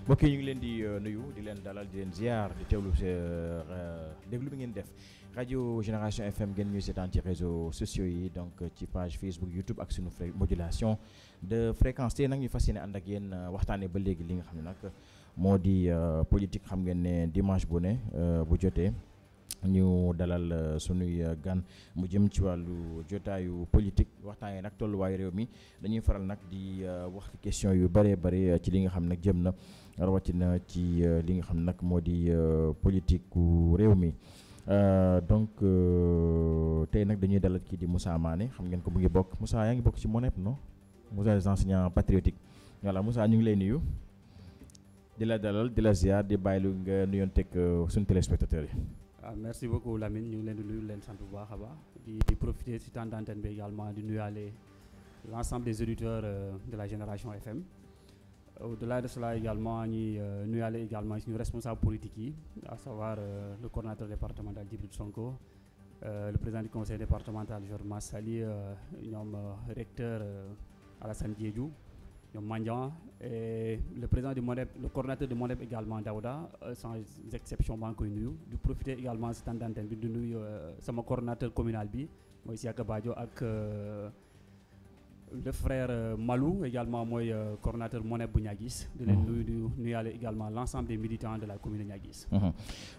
mbokk yi ñu ngi leen di nuyu di leen dalal di leen ziar di teewlu déglu bi ngeen def rajo Génération FM ngeen ñuy seetaan ci réseaux sociaux yi donc ci page Facebook YouTube ak sunu modulation de fréquence tey nag ñu fas yéene ànd ak yéen waxtaanee ba léegi li nga xam ne nag moo di politique. xam ngeen ne dimanche bu ne bu jotee ñu dalal sunuy gan mu jëm ci wàllu jotaayu politique waxtaanee nag tolluwaayu réew mi dañuy faral nag di wax question yu bëree bëri ci li nga xam nag jëm na rawatina ci li nga xam nag moo di politique ku réew mi donc tey nag dañuy dalal kii di Moussa Mané xam ngeen ko mu ngi bokk Moussa yaa ngi bokk ci MONEP non Moussa des enseignants patriotiques voilà Moussa ñu ngi lay nuyu di la dalal di la ziar di bàyyilu nga nuyoon teg suñu téléspectateurs yi. Merci beaucoup Lamine ñu ngi leen di nuyu leen sant bu baax a baax di profiter ci temps d'antenne bi également di nuyaale l'ensemble des auditeurs de la Génération FM. Au-delà de cela également ñuy nuyaale également suñu responsable politique yi à savoir le coordonnateur départemental Djibril Sonko, le président du conseil départemental Georges Massali, ñoom recteur Alassane Diédhiou, ñoom Mandian et le président du MONEP, le coordonnateur de MONEP également Daouda, sans exception maa ngi koy nuyu di profiter également si temps d'antenne bi di nuyu sama coordonnateur communal bi mooy Siaka Badio ak le frère Malou également mooy coordonnateur MONEP bu Niaguis di leen nuyu di nuyaale également l'ensemble des militants de la commune de Niaguis.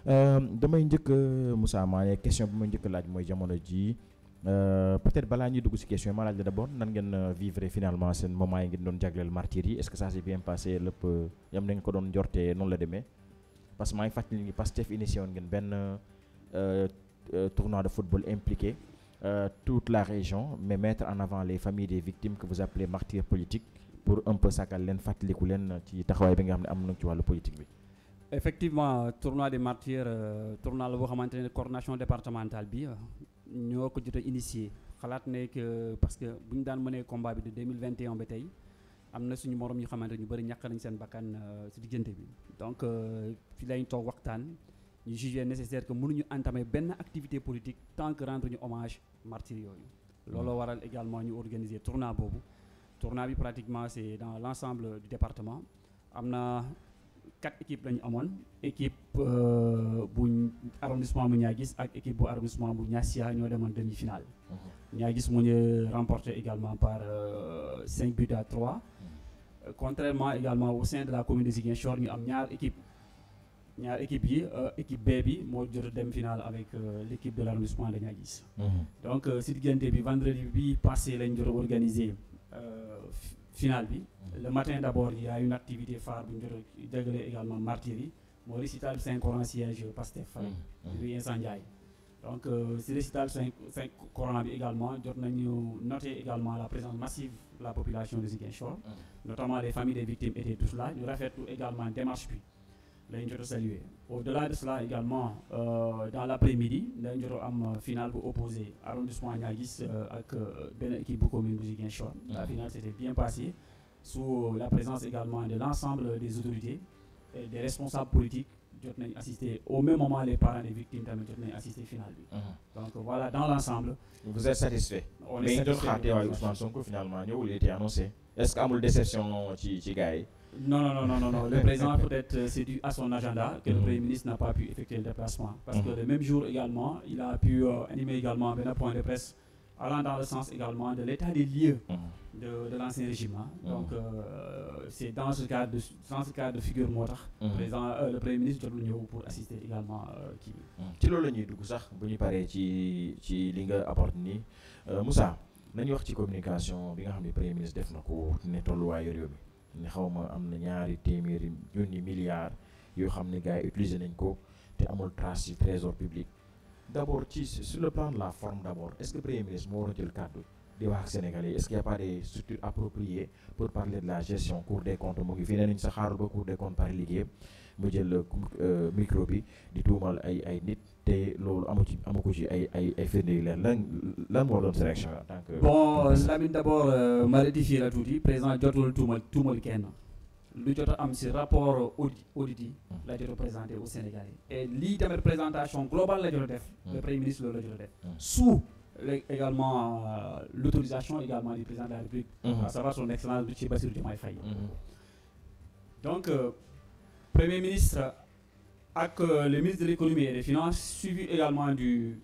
damay njëkk Moussa Mané question bi may njëkk laaj mooy jamono ji peut-être balaa ñuy dugg ci question ma laaj la d'abord nan ngeen vivre finalement seen moment yi ngeen doon jagleel martyrs yi est-ce que ça s'est bien passé lépp yam nañ ko doon jortee noonu la demee parce que maa ngi fàttali ni Pastef initié woon ngeen benn tournoi de football impliqué toute la région mais mettre en avant les familles des victimes que vous appelez martyrs politiques pour un peu sakal leen fàttaliku leen ci taxawaay bi nga xam ne am na ci wàllu politique bi. Effectivement tournoi des martyrs tournoi la boo xamante ne coordination départementale bi ñoo ko jot a initié xalaat ne que parce que bu ñu daan mënee combat bi de 2021 ba tey am na suñu morom ñu xamante ñu bëri ñàkk nañ seen bakkan ci diggante bi donc fi lañ toog waxtaan ñu jugé nécessaire que mënuñu entamer benn activité politique tant que rendre ñu hommage martyrs yooyu. looloo waral également ñu organiser tournoi boobu tournoi bi pratiquement c'est dans l'ensemble du département am na 4 équipes lañu amoon équipe bu arrondissement bu Niaguis ak équipe bu arrondissement bu Niassia ñoo demoon demi-finale. Niaguis mu ñu remporté également par 5 buts à 3. Contrairement également au sein de la commune de Ziguinchor ñu am ñaar équipe yi équipe B bi moo jot a dem finale avec l'équipe de l'arrondissement de Niaguis. Donc si diggante bi vendredi bi passé lañ jot a organiser finale bi. Le matin d'abord il y a une activité phare bu ñu jot a jagale également martyrs yi mooy récital Saint-Coran siège Pastef bi Insa Ndiaye. Donc si récital Saint-Coran bi également jot nañu noter également la présence massive de la population de Ziguinchor, notamment les familles des victimes étaient tous là ñu rafetlu également démarche bi lañ jot a saluer. Au-delà de cela également dans l'après-midi dañ jot a am finale bu opposé arrondissement Niaguis ak benn équipe bu commune bu Ziguinchor. La finale s'était bien passée sous la présence également de l'ensemble des autorités et des responsables politiques jot nañ assister au même moment les parents des victimes tamit jot nañ assister finale bi. Donc voilà dans l'ensemble. Vous êtes satisfait? On est satisfait. Mais doon xaar Ousmane Sonko finalement ñëwul, il était annoncé. Est-ce que amul déception ci gars yi? Non. Le président peut-être c'est dû à son agenda que le Premier ministre n'a pas pu effectuer le déplacement. Parce que le même jour également, il a pu animer également un point de presse allant dans le sens également de l'état des lieux de l'ancien régime. Donc c'est dans ce cas de figure moo tax le Premier ministre jotul ñëw pour assister également kii bi. ci loolu la ñuy dugg sax bu ñu paree ci li nga apporte nii Moussa nañu wax ci communication bi nga xam ne Premier ministre def na ko ne tolluwaayu réew mi ne xaw ma am na ñaari téeméeri junni milliards yoo xam ne gars yi utiliser nañ ko te amul trace ci trésor public. D'abord sur le plan de la forme d'abord est-ce que le Premier ministre moo war a jël kàddu di wax ak Sénégalais est-ce qu'il y a pas des structures appropriées pour parler de la gestion Cour des comptes mu ngi fii nee nañ sa xaarul ba Cour des comptes pare liggéeyam mu jël micro bi di tuumal ay nit te loolu amu ko ci ay firnde yu leer lan moo doon sélection en tant que. Bon Lamine d'abord ma rectifier la tuuti président jotul tuumal kenn. lu jot a am ci rapport audit yi la jot a présenté au Sénégalais et lii tamit présentation globale la jot a def le Premier ministre loolu la jot a def sous également l'autorisation également du président de la République à savoir son excellence Bassirou Diomaye Faye donc Premier ministre avec le ministre de l'économie et des finances, suivi également du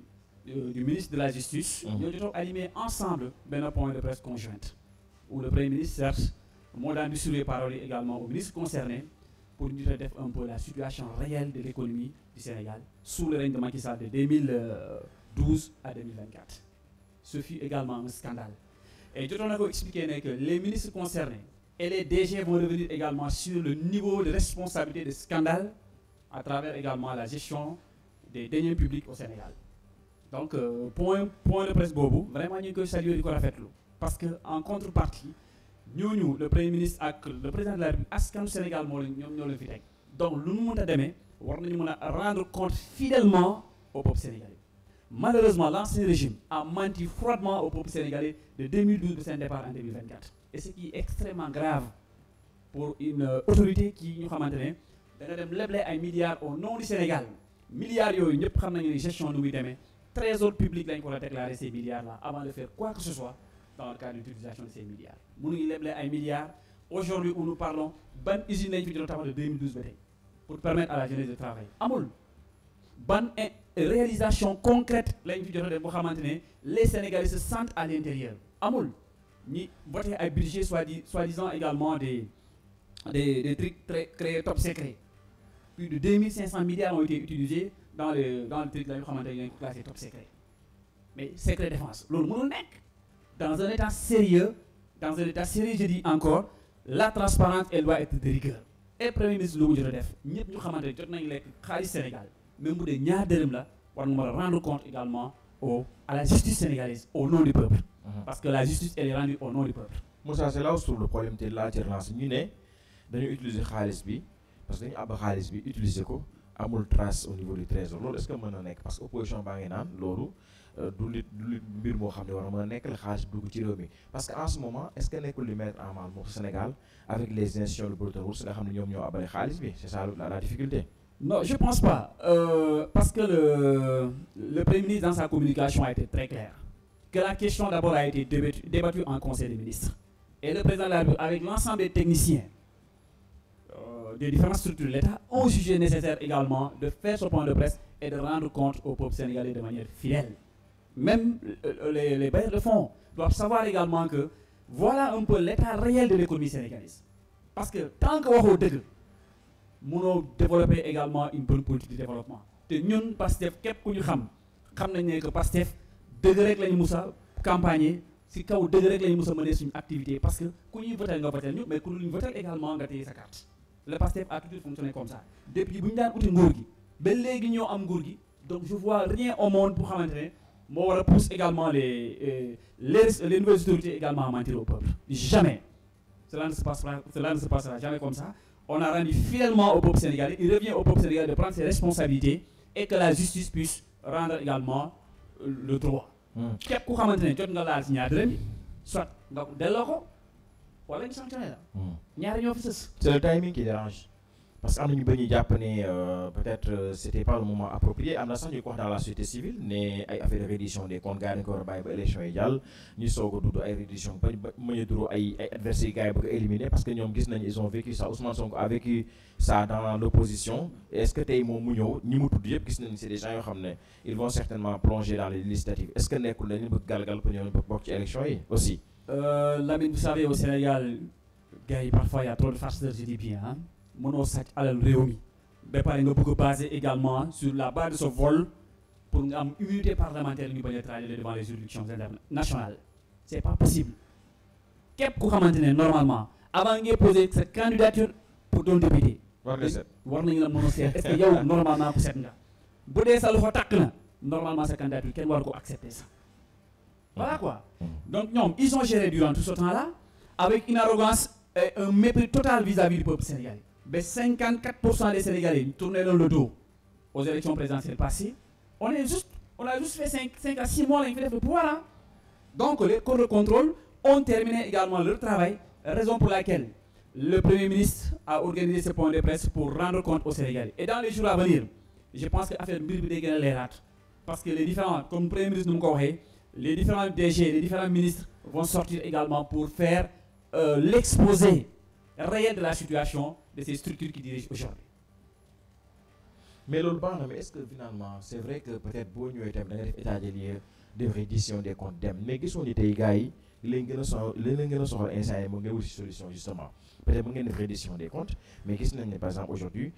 ministre de la justice, nous avons animé ensemble un point de presse conjointe où le Premier ministre, certes, m'a distribué parole également au ministre concerné pour nous dire un peu la situation réelle de l'économie du Sénégal sous le règne de Macky Sall de 2012 à 2024. Ce fut également un scandale. Et je dois expliquer que les ministres concernés et les DG vont revenir également sur le niveau de responsabilité de scandale à travers également la gestion des deniers publics au Sénégal. Donc, point de presse bobo, vraiment nous avons salué parce qu'en contrepartie, nous, le Premier ministre et le Président de la République, askan Sénégal, nous le fait. Donc, nous devons rendre compte fidèlement au peuple sénégalais. Malheureusement, l'ancien régime a menti froidement au peuple sénégalais de 2012 de son départ en 2024. Et ce qui est extrêmement grave pour une autorité qui nous a maintenu, de un milliard au nom du Sénégal. Milliards, nous avons une gestion de trésor public là, a déclaré ces milliards-là avant de faire quoi que ce soit dans le cadre de l'utilisation de ces milliards. Nous avons un milliard. Aujourd'hui, où nous parlons, bonne usine de 2012 pour permettre à la jeunesse de travailler. Amoul, bonne réalisation concrète, les Sénégalais se sentent à l'intérieur. Amoul, ni voter un budget soi-disant également des trucs très top secrets. Plus de 2500 milliards ont été utilisés dans le truc classé top secret. Mais secret défense, dans un état sérieux, je dis encore, la transparence elle doit être de rigueur. Et le Premier ministre Loum Def, nous avons le Sénégal, même si nous avons rendre compte également à la justice sénégalaise au nom du peuple. Parce que la justice elle est rendue au nom du peuple. Moussa, c'est là où se trouve le problème de l'alternance. Nous avons utilisé Khalis parce que nous avons Khalis utilisé amul trace au niveau du trésor. Est-ce que mën na nekk parce que opposition baa ngi naan loolu du mbir moo xam ne war a mën a nekk la xaalis dugg ci réew mi parce que en ce moment est-ce que nekkul li mettre en mal au Sénégal avec les institutions de Bretton Woods nga xam ne ñoom ñoo abale xaalis bi c'est ça la difficulté. Non, je pense pas parce que le Premier ministre dans sa communication a été très clair que la question d'abord a été débattue en Conseil des ministres et le président de la République avec l'ensemble des techniciens des différentes structures de l'État ont jugé nécessaire également de faire ce point de presse et de rendre compte au peuple sénégalais de manière fidèle. Même les bailleurs de fonds doivent savoir également que voilà un peu l'état réel de l'économie sénégalaise. Parce que tant que nous devons développer également une bonne politique de développement. Et nous, PASTEF, qu'est-ce que nous savons que PASTEF, degré que nous avons campagne, si nous degré que nous avons mené une activité. Parce que quand nous votons, mais quand nous votons également, nous avons sa carte. Le PASTEF a toujours fonctionné comme ça. Depuis que nous avons eu donc je ne vois rien au monde pour maintenir. Moi, je pousse également les nouvelles autorités également à mentir au peuple. Jamais. Cela ne se passera jamais comme ça. On a rendu fidèlement au peuple sénégalais. Il revient au peuple sénégalais de prendre ses responsabilités et que la justice puisse rendre également le droit. Qu'est-ce qu'on va maintenir? Soit dès lors, voilà une sanction là. C'est le timing qui dérange. Parce que peut-être c'était pas le moment approprié. On a senti dans la société civile, mais il y a fait des redditions des comptes gagnés encore par l'élection égale. Nous avons eu des redditions, des adversaires éliminés parce que ils ont vécu ça. Ousmane Sonko a vécu ça dans l'opposition. Est-ce que c'est des gens qui vont certainement plonger dans les législatives? Est-ce que nous avons eu l'élection aussi? Lamine, vous savez, au Sénégal, parfois il y a trop de farceurs, je dis bien. Hein? Mono sac à l'Euromi. Mais par exemple, basé également sur la base de ce vol pour une unité parlementaire qui peut être devant les juridictions nationales. Ce n'est pas possible. Qu'est-ce qu'on va maintenir normalement avant de poser cette candidature pour ton député? Est-ce que vous normalement pour cette normalement cette candidature, quel va accepter ça? Voilà quoi. Donc, ils ont géré durant tout ce temps-là avec une arrogance et un mépris total vis-à-vis du peuple sénégalais. Mais 54% des Sénégalais tournaient dans le dos aux élections présidentielles passées. On a juste fait 5 à 6 mois de pouvoir. Hein? Donc, les corps de contrôle ont terminé également leur travail, raison pour laquelle le Premier ministre a organisé ce point de presse pour rendre compte aux Sénégalais. Et dans les jours à venir, je pense que l'affaire de les rate. Parce que les différents, comme le Premier ministre nous l'a dit, les différents DG, les différents ministres vont sortir également pour faire l'exposé réel de la situation de ces structures qui dirigent aujourd'hui. mais loolu baax na mais est-ce que finalement c'est vrai que peut-être boo ñëwee tamit da nga def état des lieux de reddition des comptes dem mais gisoo ni tey gars yi li leen gën a soxla instant yi mu ngeen wuti solution justement peut-être mu ngeen def reddition des comptes mais gis nañ ne par exemple aujourd'hui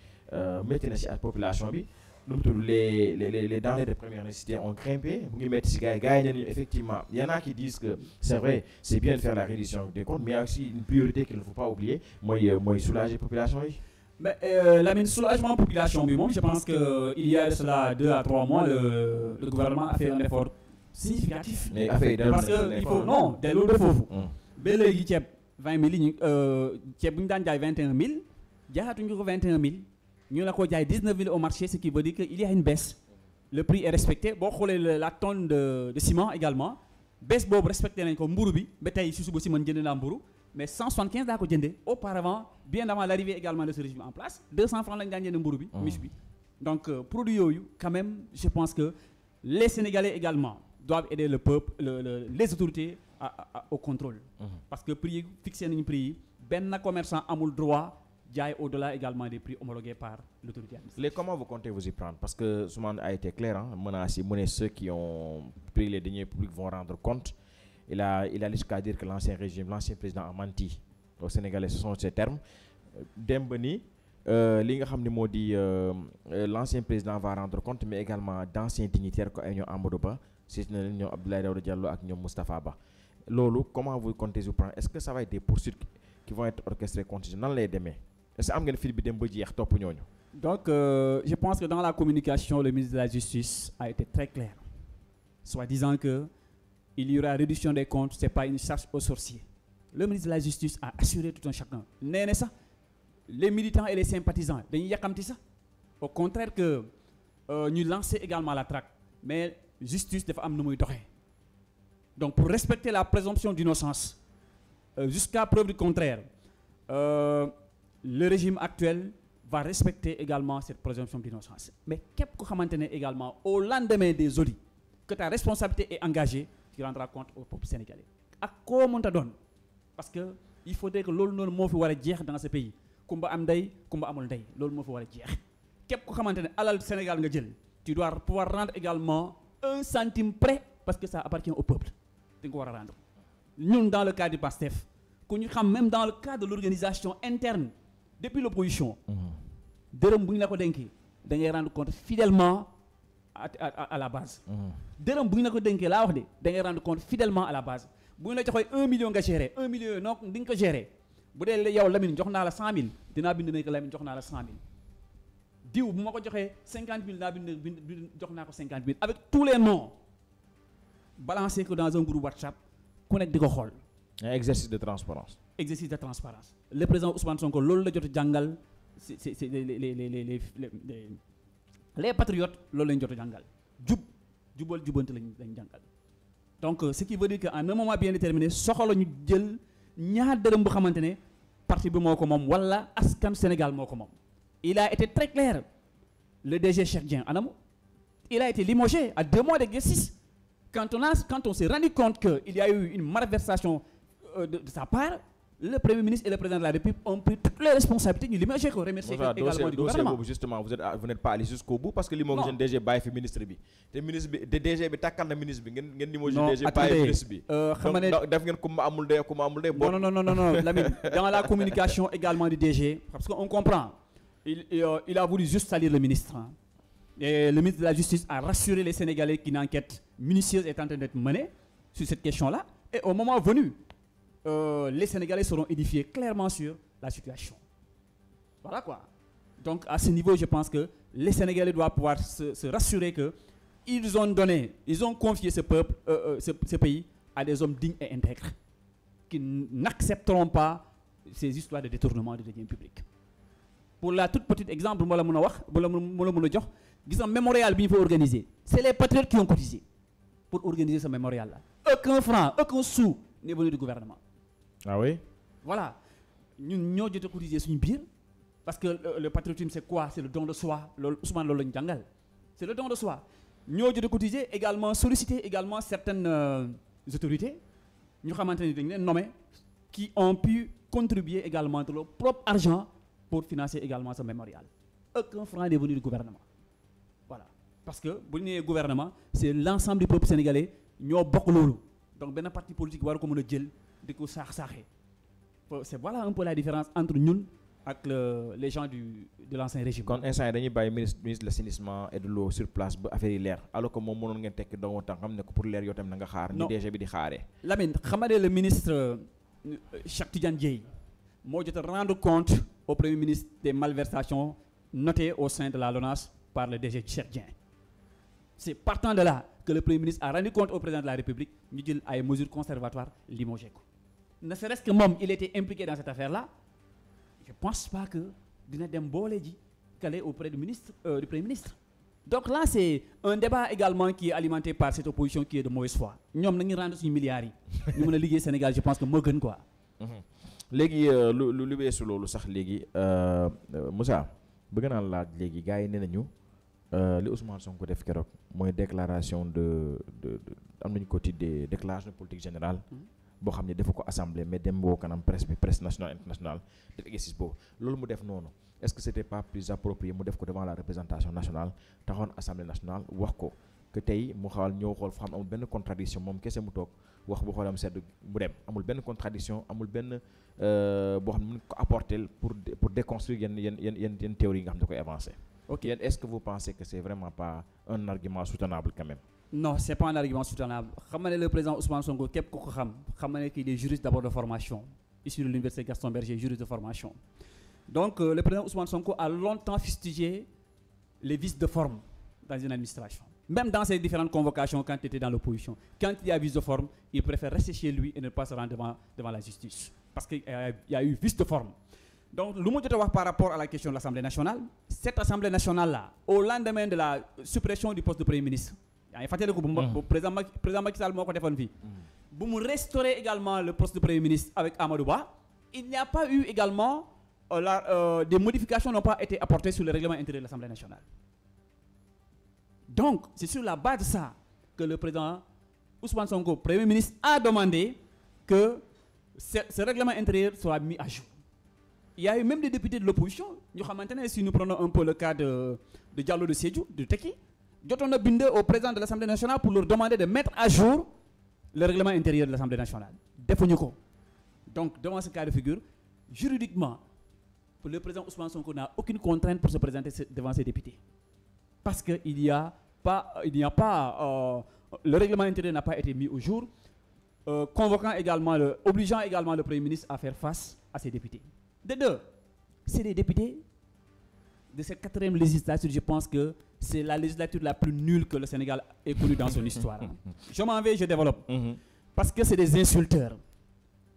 métti na ci ak population bi nu mu tudd les denrées de première nécessité ont grimpé mu ngi métti ci gars yi nañu effectivement y en a qui disent que c'est vrai c'est bien de faire la reddition des comptes mais il y a aussi une priorité qu'il ne faut pas oublier mooy soulager population yi. Mais Lamine, soulagement population bi moom je pense que il y a de cela 2 à 3 mois le gouvernement a fait un effort significatif. mais affaire parce que il faut non delloo de foofu. ba léegi ceeb 20 000 yi ñu ceeb bu ñu daan jaay 21 000 jaayatuñu ko 21 000 ñu la ko jaay 19 000 au marché ce qui veut dire que il y a une baisse. Le prix est respecté boo xoolee la tonne de ciment également baisse boobu respecté nañ ko mburu bi ba tey si suba si man jënd naa mburu mais 175 daa ko jëndee auparavant bien avant l'arrivée également de ce régime en place 200 francs lañ daan jënd mburu bi miche bi donc produit yooyu quand même je pense que les Sénégalais également doivent aider le peuple les autorités au contrôle parce que prix yi fixé nañu prix yi benn commerçant amul droit jaay au-delà également des prix homologués par l'autorité administrative. Comment vous comptez vous y prendre parce que Soumane a été clair menace ceux qui ont pris les deniers publics vont rendre compte. Il a jusqu'à dire que l'ancien régime, l'ancien président a menti aux Sénégalais, ce sont ces termes. Demb ni li nga xam ne moo di l'ancien président va rendre compte mais également d'anciens dignitaires ko ay ñoom Amadou Ba si na leen ñoom Abdoulaye Daouda Diallo ak ñoom Moustapha Ba loolu comment vous comptez vous prendre est-ce que ça va être des poursuites qui vont être orchestrées contre nan lay demee est-ce que am ngeen fil bi dem ba jeex topp ñooñu. Donc je pense que dans la communication le ministre de la Justice a été très clair soit disant que il y aura réduction des comptes c'est pas une chasse aux sorciers. Le ministre de la Justice a assuré tout un chacun nee na sax les militants et les sympathisants dañuy yàkkamti sax au contraire que ñu lancer également la traque mais justice dafa am nu muy doxee donc pour respecter la présomption d'innocence jusqu'à preuve du contraire le régime actuel va respecter également cette présomption d'innocence mais képp ko xamante ne également au lendemain des audits que ta responsabilité est engagée tu rendras compte au peuple sénégalais ak koo mënta doon parce que il faudrait que loolu noonu moo fi war a jeex dans ce pays kumba am ndey kumba amul ndey loolu moo fi war a jeex képp ko xamante ne alal Sénégal nga jël tu dois pouvoir rendre également 1 centime près parce que ça appartient au peuple di nga ko war a rendre ñun dans le cas du PASTEF ku ñu xam même dans le cadre de l'organisation interne depuis l'opposition dërëm bu ñu la ko dénkee da ngay rendre compte fidèlement à la base dërëm bu ñu la ko dénkee laa wax de da ngay rendre compte fidèlement à la base bu ñu la joxee 1 million nga gérer 1 million yooyu donc di nga ko gérer bu dee yow Lamine jox naa la 100 000 dinaa bind ne que Lamine jox naa la 100 000 diw bu ma ko joxee 50 000 dinaa bind jox naa ko 50 000 avec tous les noms balancer ko dans un groupe WhatsApp ku nekk di ko xool. Un exercice de transparence. Exercice de transparence le président Ousmane Sonko loolu la jot a jàngal c'est les patriotes loolu lañ jot a jàngal jubal jubante lañ jàngal donc ce qui veut dire que en un moment bien déterminé soxla ñu jël ñaar dërëm bu xamante ne parti bi moo ko moom wala askan Sénégal moo ko moom. Il a été très clair le DG Cheikh Dieng anamu il a été limogé à 2 mois d'exercice quand on s'est rendu compte que il y a eu une malversation de sa part. Le Premier ministre et le Président de la République ont pris toutes les responsabilités ñu limogé ko remercier également du gouvernement boobu justement vous n'êtes pas allé jusqu'au bout parce que limogé seen DG bàyyi fi ministre bi te ministre bi DG bi tàkkal na ministre bi ngeen limogé DG bàyyi ministre bi xam nga ne def ngeen kumba amul ndey non Lamine dans la communication également du DG parce que on comprend il a voulu juste salir le ministre et le ministre de la Justice a rassuré les Sénégalais qu'une enquête minutieuse est en train d'être menée sur cette question-là et au moment venu les Sénégalais seront édifiés clairement sur la situation. Voilà quoi. Donc à ce niveau, je pense que les Sénégalais doivent pouvoir se rassurer que ils ont confié ce peuple, ce pays à des hommes dignes et intègres qui n'accepteront pas ces histoires de détournement de deniers publics. Pour la toute petite exemple, moi la mën a wax, la mën a jox, gis nga mémorial bi ñu fa organiser. C'est les patriotes qui ont cotisé pour organiser ce mémorial-là. Aucun franc, aucun sou n'est venu du gouvernement. Ah oui? Voilà. Ñun ñoo jot a cotiser suñu biir parce que le patriotisme c'est quoi? C'est le don de soi. Loolu Ousmane loolu lañu jàngal. C'est le don de soi. Ñoo jot a cotiser également solliciter également certaines autorités ñu xamante ni dañu leen nommer qui ont pu contribuer également de leur propre argent pour financer également ce mémorial. Aucun franc n'est venu du gouvernement. parce que bu ñu nee gouvernement c'est l'ensemble du peuple sénégalais ñoo bokk loolu donc benn parti politique war ko mën a jël di ko saax-saaxee c'est voilà un peu la différence entre ñun ak les gens de l'ancien régime. kon instant yi dañuy bàyyi ministre de l'assainissement et de l'eau sur place ba affaire yi leer alors que moom mënoon ngeen tekki dong temps xam ne ko pour leer yow tamit na nga xaar. ni DG bi di xaaree. Lamine xam nga le ministre Cheikh Tidiane Dièye moo jot a rendre compte au premier ministre des malversations notées au sein de la LONASE par le DG Cheikh Dieng. C'est partant de là que le premier ministre a rendu compte au président de la République ñu jël ay mesures conservatoires limogé ko ne serait-ce que moom il était impliqué dans cette affaire-là. Je pense pas que dina dem boole ji caler auprès du premier ministre. Donc là c'est un débat également qui est alimenté par cette opposition qui est de mauvaise foi ñoom nañu rendre suñu milliards yi ñu mën a liggéey Sénégal je pense que moo gën quoi. léegi lu weesu loolu sax léegi Moussa bëgg naa laaj léegi gars yi nee nañu li Ousmane Sonko def keroog mooy déclaration de am nañu ko tuddee déclaration politique générale. boo xam ne dafa ko assemblée mais dem boo kanam presse nationale internationale def exercice boobu loolu mu def noonu est-ce que c'était pas plus approprié mu def ko devant la représentation nationale taxoon assemblée nationale wax ko que tey mu xawal ñëw xool foo xam amul benn contradiction moom kese mu toog wax bu xoolam sedd mu dem amul benn contradiction amul benn boo xam ne mën ko apporter pour déconstruire yenn théories yi nga xam ne da koy avancer. Ok, est-ce que vous pensez que c'est vraiment pas un argument soutenable quand même? Non, c'est pas un argument soutenable. Xam nga ne le président Ousmane Sonko képp ku ko xam nga ne qu'il est juriste d'abord de formation, issu de l'université Gaston Berger, juriste de formation. Donc le président Ousmane Sonko a longtemps fustigé les vices de forme dans une administration. Même dans ses différentes convocations quand il était dans l'opposition. Quand il y a vice de forme, il préfère rester chez lui et ne pas se rendre devant la justice. Parce qu'il y a eu vice de forme. Donc, lu mu jot a wax par rapport à la question de l'Assemblée nationale, cette Assemblée nationale-là, au lendemain de la suppression du poste de Premier ministre, yaa ngi fàttaliku bu président Macky Sall moo ko defoon fii, bu mu restaurer également le poste de Premier ministre avec Amadou Ba, il n'y a pas eu également des modifications n'ont pas été apportées sur le règlement intérieur de l'Assemblée nationale. Donc, c'est sur la base de ça que le président Ousmane Sonko, Premier ministre, a demandé que ce règlement intérieur soit mis à jour. Il y a eu même des députés de l'opposition, si nous prenons un peu le cas de Diallo de Sédhiou, de Tekki, jotoon na bind au président de l'Assemblée nationale pour leur demander de mettre à jour le règlement intérieur de l'Assemblée nationale. Defuñu ko. Donc, devant ce cas de figure, juridiquement, le président Ousmane Sonko n'a aucune contrainte pour se présenter devant ses députés. Parce que le règlement intérieur n'a pas été mis au jour, obligeant également le Premier ministre à faire face à ses députés. De deux, c'est les députés de cette 4e législature, je pense que c'est la législature la plus nulle que le Sénégal ait connue dans son histoire. Je m'en vais, je développe. Parce que c'est des insulteurs.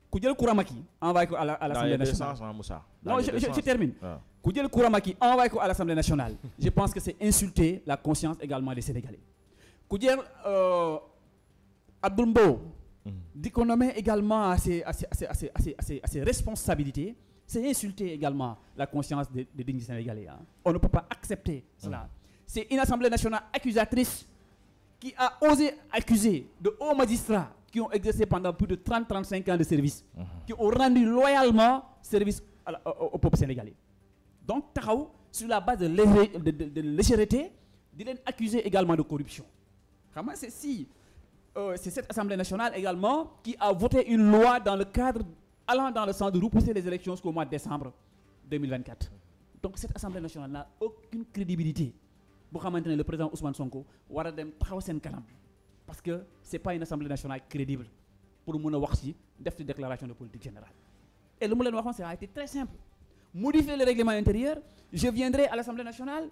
Koudjel Kouramaki, envoyé à l'Assemblée nationale. Non, je termine. Koudjel Kouramaki, envoyé à l'Assemblée nationale. Je pense que c'est insulter la conscience également des Sénégalais. Koudjel Abdoumbo, d'économiser également à ses responsabilités, c'est insulter également la conscience des dignes Sénégalais. Hein. On ne peut pas accepter cela. C'est une Assemblée nationale accusatrice qui a osé accuser de hauts magistrats qui ont exercé pendant plus de 30-35 ans de service, qui ont rendu loyalement service au peuple sénégalais. Donc, Tahaou, sur la base de légèreté, il est accusé également de corruption. C'est cette Assemblée nationale également qui a voté une loi dans le cadre allant dans le sens de repousser les élections jusqu'au mois de décembre 2024. Donc cette Assemblée nationale n'a aucune crédibilité. Pour maintenir le président Ousmane Sonko, parce que ce n'est pas une Assemblée nationale crédible pour nous avoir des déclarations de politique générale. Et le moulin ça a été très simple. Modifier le règlement intérieur, je viendrai à l'Assemblée nationale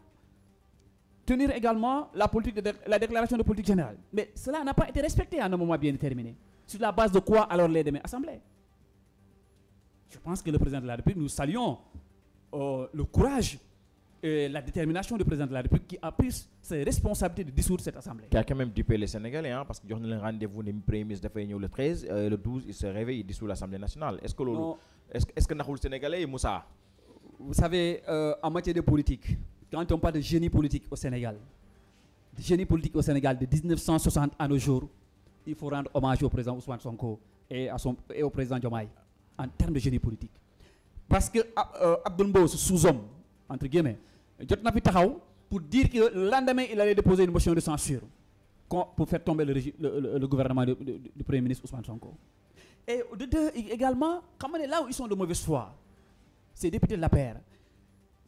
tenir également la déclaration de politique générale. Mais cela n'a pas été respecté à un moment bien déterminé. Sur la base de quoi alors les demain assemblées? Je pense que le président de la République, nous saluons le courage et la détermination du président de la République qui a pris ses responsabilités de dissoudre cette assemblée. Qui a quand même dupé les Sénégalais, hein, parce qu'ils ont un rendez-vous du Premier ministre le 13, le 12, il se réveille, il dissout l'Assemblée nationale. Est-ce que nous Sénégalais, Moussa? Vous savez, en matière de politique, quand on parle de génie politique au Sénégal, de 1960 à nos jours, il faut rendre hommage au président Ousmane Sonko et au président Diomaye en termes de génie politique. Parce que Abdoul Mbow, ce sous-homme, entre guillemets, jot na fi taxaw pour dire que le lendemain, il allait déposer une motion de censure pour faire tomber le gouvernement du Premier ministre Ousmane Sonko. Et de deux, également, là où ils sont de mauvaise foi, ces députés de la paire,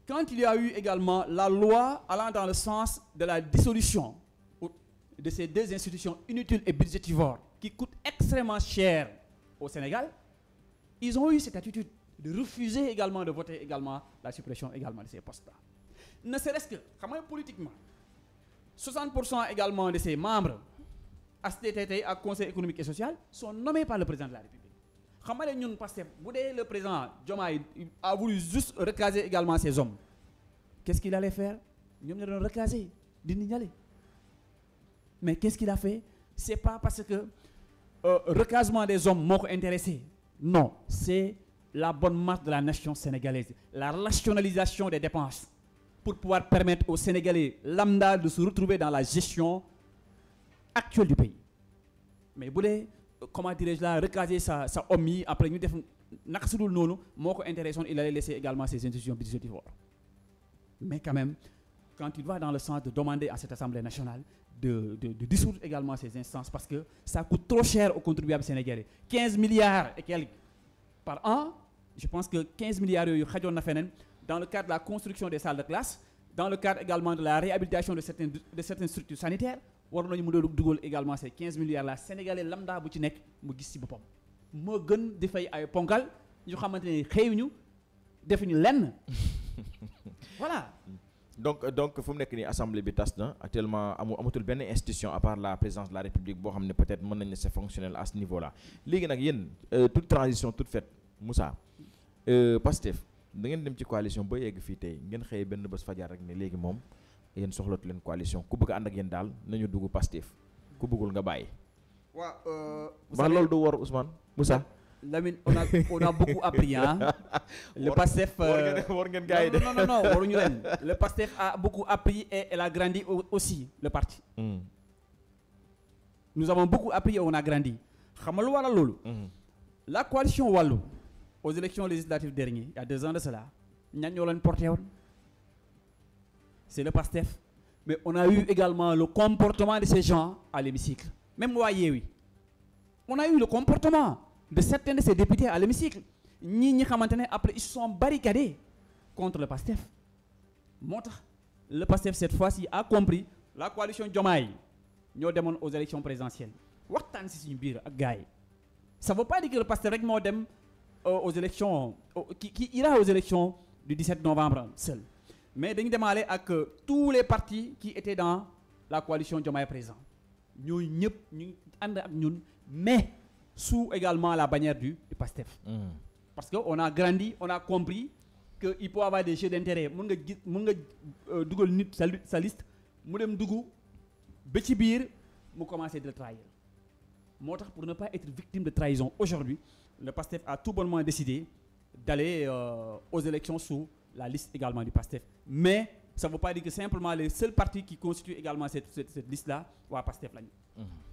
quand il y a eu également la loi allant dans le sens de la dissolution de ces deux institutions inutiles et budgétivores qui coûtent extrêmement cher au Sénégal, ils ont eu cette attitude de refuser également de voter également la suppression également de ces postes-là. Ne serait-ce que, politiquement, 60% également de ses membres HCCT à Conseil économique et social sont nommés par le président de la République. Parce que le président Diomaye a voulu juste recaser également ses hommes. Qu'est-ce qu'il allait faire? Ils ont recasé, mais qu'est-ce qu'il a fait? C'est pas parce que recasement des hommes m'ont intéressé. Non, c'est la bonne marche de la nation sénégalaise, la rationalisation des dépenses pour pouvoir permettre aux Sénégalais lambda de se retrouver dans la gestion actuelle du pays. Mais vous comment dirais-je là, recaser sa OMI après nous def nakasudul nonou moko intéressant, il allait laisser également ses institutions budgétivores. Mais quand même, quand il va dans le sens de demander à cette Assemblée nationale de dissoudre également ces instances parce que ça coûte trop cher aux contribuables sénégalais. 15 milliards et quelques par an, je pense que 15 milliards dans le cadre de la construction des salles de classe, dans le cadre également de la réhabilitation de certaines structures sanitaires, war nañu mën a dugal également ces 15 milliards là sénégalais lambda bu ci nekk mu gis ci boppam moo gën di fay ay ponkal ñu xamante ne xëyuñu defuñu lenn voilà. donc fu mu nekk nii assemblée bi tas na actuellement amatul benn institution à part la présidence de la République boo xam ne peut-être mën nañ ne c'est fonctionnel à ce niveau là. Léegi nag yéen toute transition toute faite Moussa Pastef da ngeen dem ci coalition ba yegg fii tey ngeen xëyee benn bés fajar rek ne léegi moom yéen soxlatu leen coalition ku bëgg ànd ak yéen daal nañu dugg Pastef ku bëggul nga bàyyi. waaw. ba loolu du war Ousmane Moussa. Lamine, on a beaucoup appris, hein. Le Pastef. Non, le Pastef a beaucoup appris et elle a grandi aussi, le parti. Nous avons beaucoup appris et on a grandi. La coalition Wallou, aux élections législatives dernières, il y a 2 ans de cela, c'est le Pastef. Mais on a eu également le comportement de ces gens à l'hémicycle. Même moi, oui. On a eu le comportement de certains de ces députés à l'hémicycle. Après, ils se sont barricadés contre le PASTEF. Le PASTEF, cette fois-ci, a compris la coalition Diomaye. Nous demandons aux élections présidentielles. Ça ne veut pas dire que le PASTEF aux élections, qui ira aux élections du 17 novembre seul. Mais nous demandons à que tous les partis qui étaient dans la coalition Diomaye présent, mais sous également la bannière du PASTEF. Parce qu'on a grandi, on a compris qu'il peut y avoir des jeux d'intérêt. Sa liste, commencer de le trahir. Pour ne pas être victime de trahison, aujourd'hui, le PASTEF a tout bonnement décidé d'aller aux élections sous la liste également du PASTEF. Mais ça ne veut pas dire que simplement les seuls partis qui constituent également cette liste-là, ou PASTEF.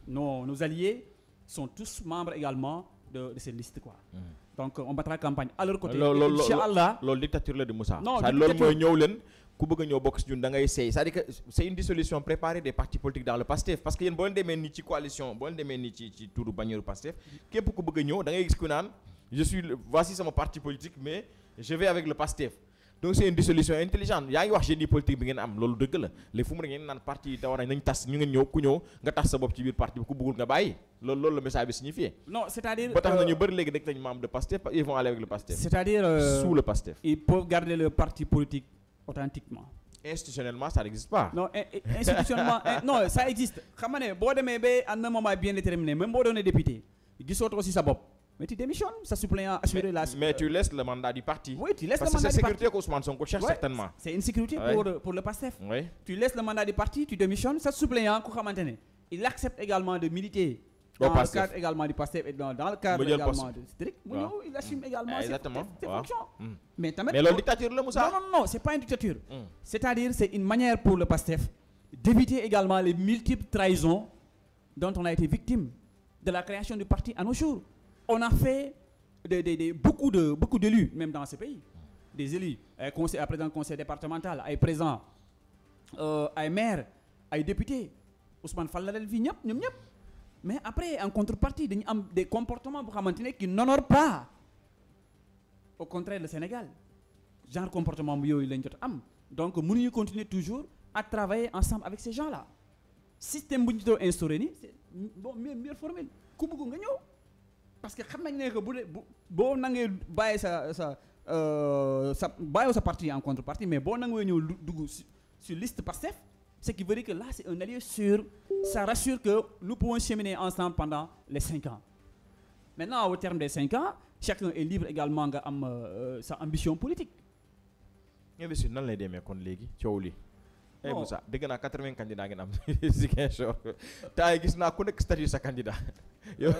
Nos alliés sont tous membres également de cette liste, quoi. Donc on battra campagne à leur côté. Inch'Allah. La dictature de Moussa. Non, c'est-à-dire que c'est une dissolution préparée des partis politiques dans le PASTEF parce qu'il y a une bonne coalition, bonne tour bannière PASTEF. Qui pour je suis voici mon parti politique mais je vais avec le PASTEF. Donc c'est une dissolution intelligente. Il y a un génie politique qui est là. Les fous qui sont parti nga tass sa bop ci biir parti ku bëggul nga bayyi loolu le message bi signifie. Non, c'est-à-dire ba tax nañu bari légui nek nañ membre de PASTEF ils vont aller avec le PASTEF. C'est-à-dire sous le PASTEF. Ils peuvent garder le parti politique authentiquement. Institutionnellement ça n'existe pas. Non, institutionnellement non, ça existe. Xamane bo démé bé à un moment bien déterminé même bo donné député, gissoto aussi sa bop. Mais tu démissionnes, ça suppléant assurer la... Mais tu laisses le mandat du parti. Oui, tu laisses le mandat du parti. Parce que c'est sécurité qu'Ousmane Sonko cherche certainement. C'est une sécurité pour le PASTEF. Oui. Tu laisses le mandat du parti, tu démissionnes, ça suppléant il accepte également de militer dans le cadre également du PASTEF et dans le cadre également de Cédric. Il assume également ses fonctions. Mais la dictature, là, Moussa? Non, c'est pas une dictature. C'est-à-dire, c'est une manière pour le PASTEF d'éviter également les multiples trahisons dont on a été victime de la création du parti à nos jours. On a fait beaucoup d'élus, même dans ce pays. Des élus, à présent conseil départemental, à présent ay maire ay député Ousmane Fall la leen fii ñëpp ñoom ñëpp mais après en contrepartie dañu am des comportements bu xamante ne qui n'honorent pas au contraire le Sénégal genre comportement bu yooyu lañ jot am donc mënuñu continuer toujours à travailler ensemble avec ces gens là système bu ñu doon instauré nii c'est bon meilleure formule ku bëgg nga ñëw parce que xam nañ ne que boo nangee bàyyi bàyyi sa parti en contrepartie mais boo nangee ñëw dugg sur liste Pastef ce qui veut dire que là c'est un allié sûr ça rassure que nous pouvons cheminer ensemble pendant les 5 ans maintenant au terme des 5 ans chacun est libre également nga am sa ambition politique. investir nan lay demee kon léegi coow li. non Moussa dégg naa 80 candidats ngeen am Ziguinchor temps yi gis naa ku nekk statut sa candidat. yow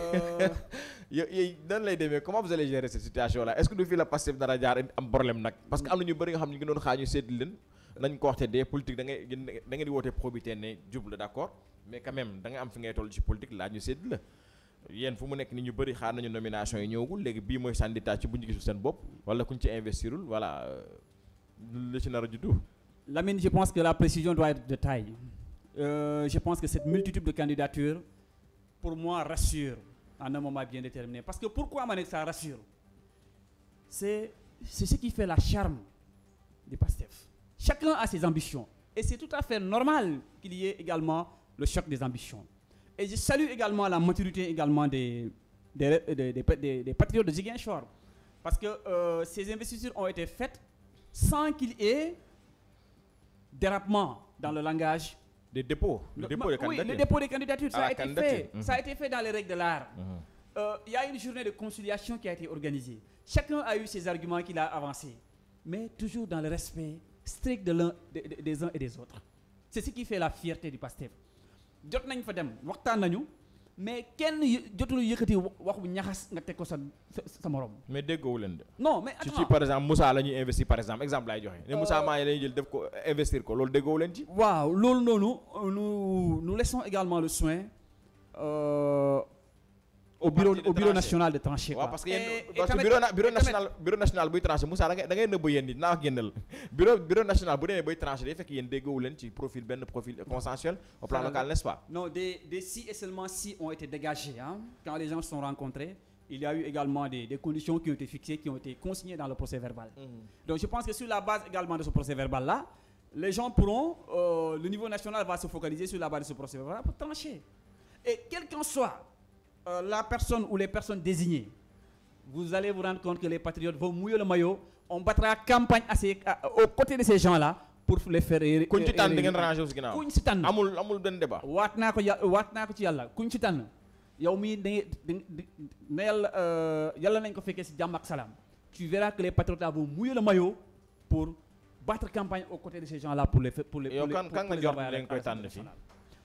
nan lay demee comment vous allez gérer cette situation là est-ce que du fii la Pastef dara jaar am problème nag. parce que am na ñu bëri nga xam ñu ngi doon xaar ñu seetlu leen nañ ko waxte des politique da ngeen di woote probité ne jub la d'accord mais quand même da nga am fi ngay toll ci politique laaj ñu seetlu la. yéen fu mu nekk ni ñu bëri xaar nañu nomination yi ñëwagul léegi bii mooy candidat ci bu ñu gisul seen bopp wala kuñ ci investirul voilà li ci nar a juddu. Lamine, je pense que la précision doit être de taille. Je pense que cette multitude de candidatures, pour moi, rassure en un moment bien déterminé. Parce que pourquoi ça rassure? C'est ce qui fait la charme du PASTEF. Chacun a ses ambitions. Et c'est tout à fait normal qu'il y ait également le choc des ambitions. Et je salue également la maturité également des patriotes de Ziguinchor. Parce que ces investitures ont été faites sans qu'il y ait dérapement dans le langage. Des dépôts. Le dépôt des candidatures. Oui, le dépôt des candidatures, ça a été fait. Ça a été fait dans les règles de l'art. Il y a une journée de conciliation qui a été organisée. Chacun a eu ses arguments qu'il a avancés. Mais toujours dans le respect strict des uns et des autres. C'est ce qui fait la fierté du PASTEF. Jot nañ fa dem waxtaan nañu mais kenn jotul yëkkati wax bu ñaxas nga teg ko sa morom. mais déggoowu leen de. non mais attends ci par exemple Moussa la ñuy investir par exemple laay joxe. ne Moussa maa ngi lay jël def ko investir ko loolu déggoowu leen ci. waaw loolu noonu nous laissons également le soin au bureau national de trancher. waaw parce que bureau national buy trancher Moussa da ngay nëbb yéen nit naa wax génnal bureau national bu demee bay trancher day fekk yéen déggoowu leen ci benn profil consensuel au plan local n'est-ce pas. non des si et seulement si ont été dégagés hein. Quand les gens se sont rencontrés il y a eu également des conditions qui ont été fixées qui ont été consignées dans le procès verbal. Donc je pense que sur la base également de ce procès verbal là les gens pourront le niveau national va se focaliser sur la base de ce procès verbal pour trancher et quel qu'en soit la personne ou les personnes désignées, vous allez vous rendre compte que les patriotes vont mouiller le maillot. On battra campagne aux côtés de ces gens-là pour les faire. Kuñ ci tànn da ngeen rangé wu si ginnaaw. Kuñ ci tànn amul benn débat. waat naa ko ci yàlla kuñ ci tànn yow mii da yàlla nañ ko fekkee si jàmm ak salaam. Tu verras que les patriotes vont mouiller le maillot pour battre campagne aux côtés de ces gens-là pour les yow kan nga jot leen koy tànn fii.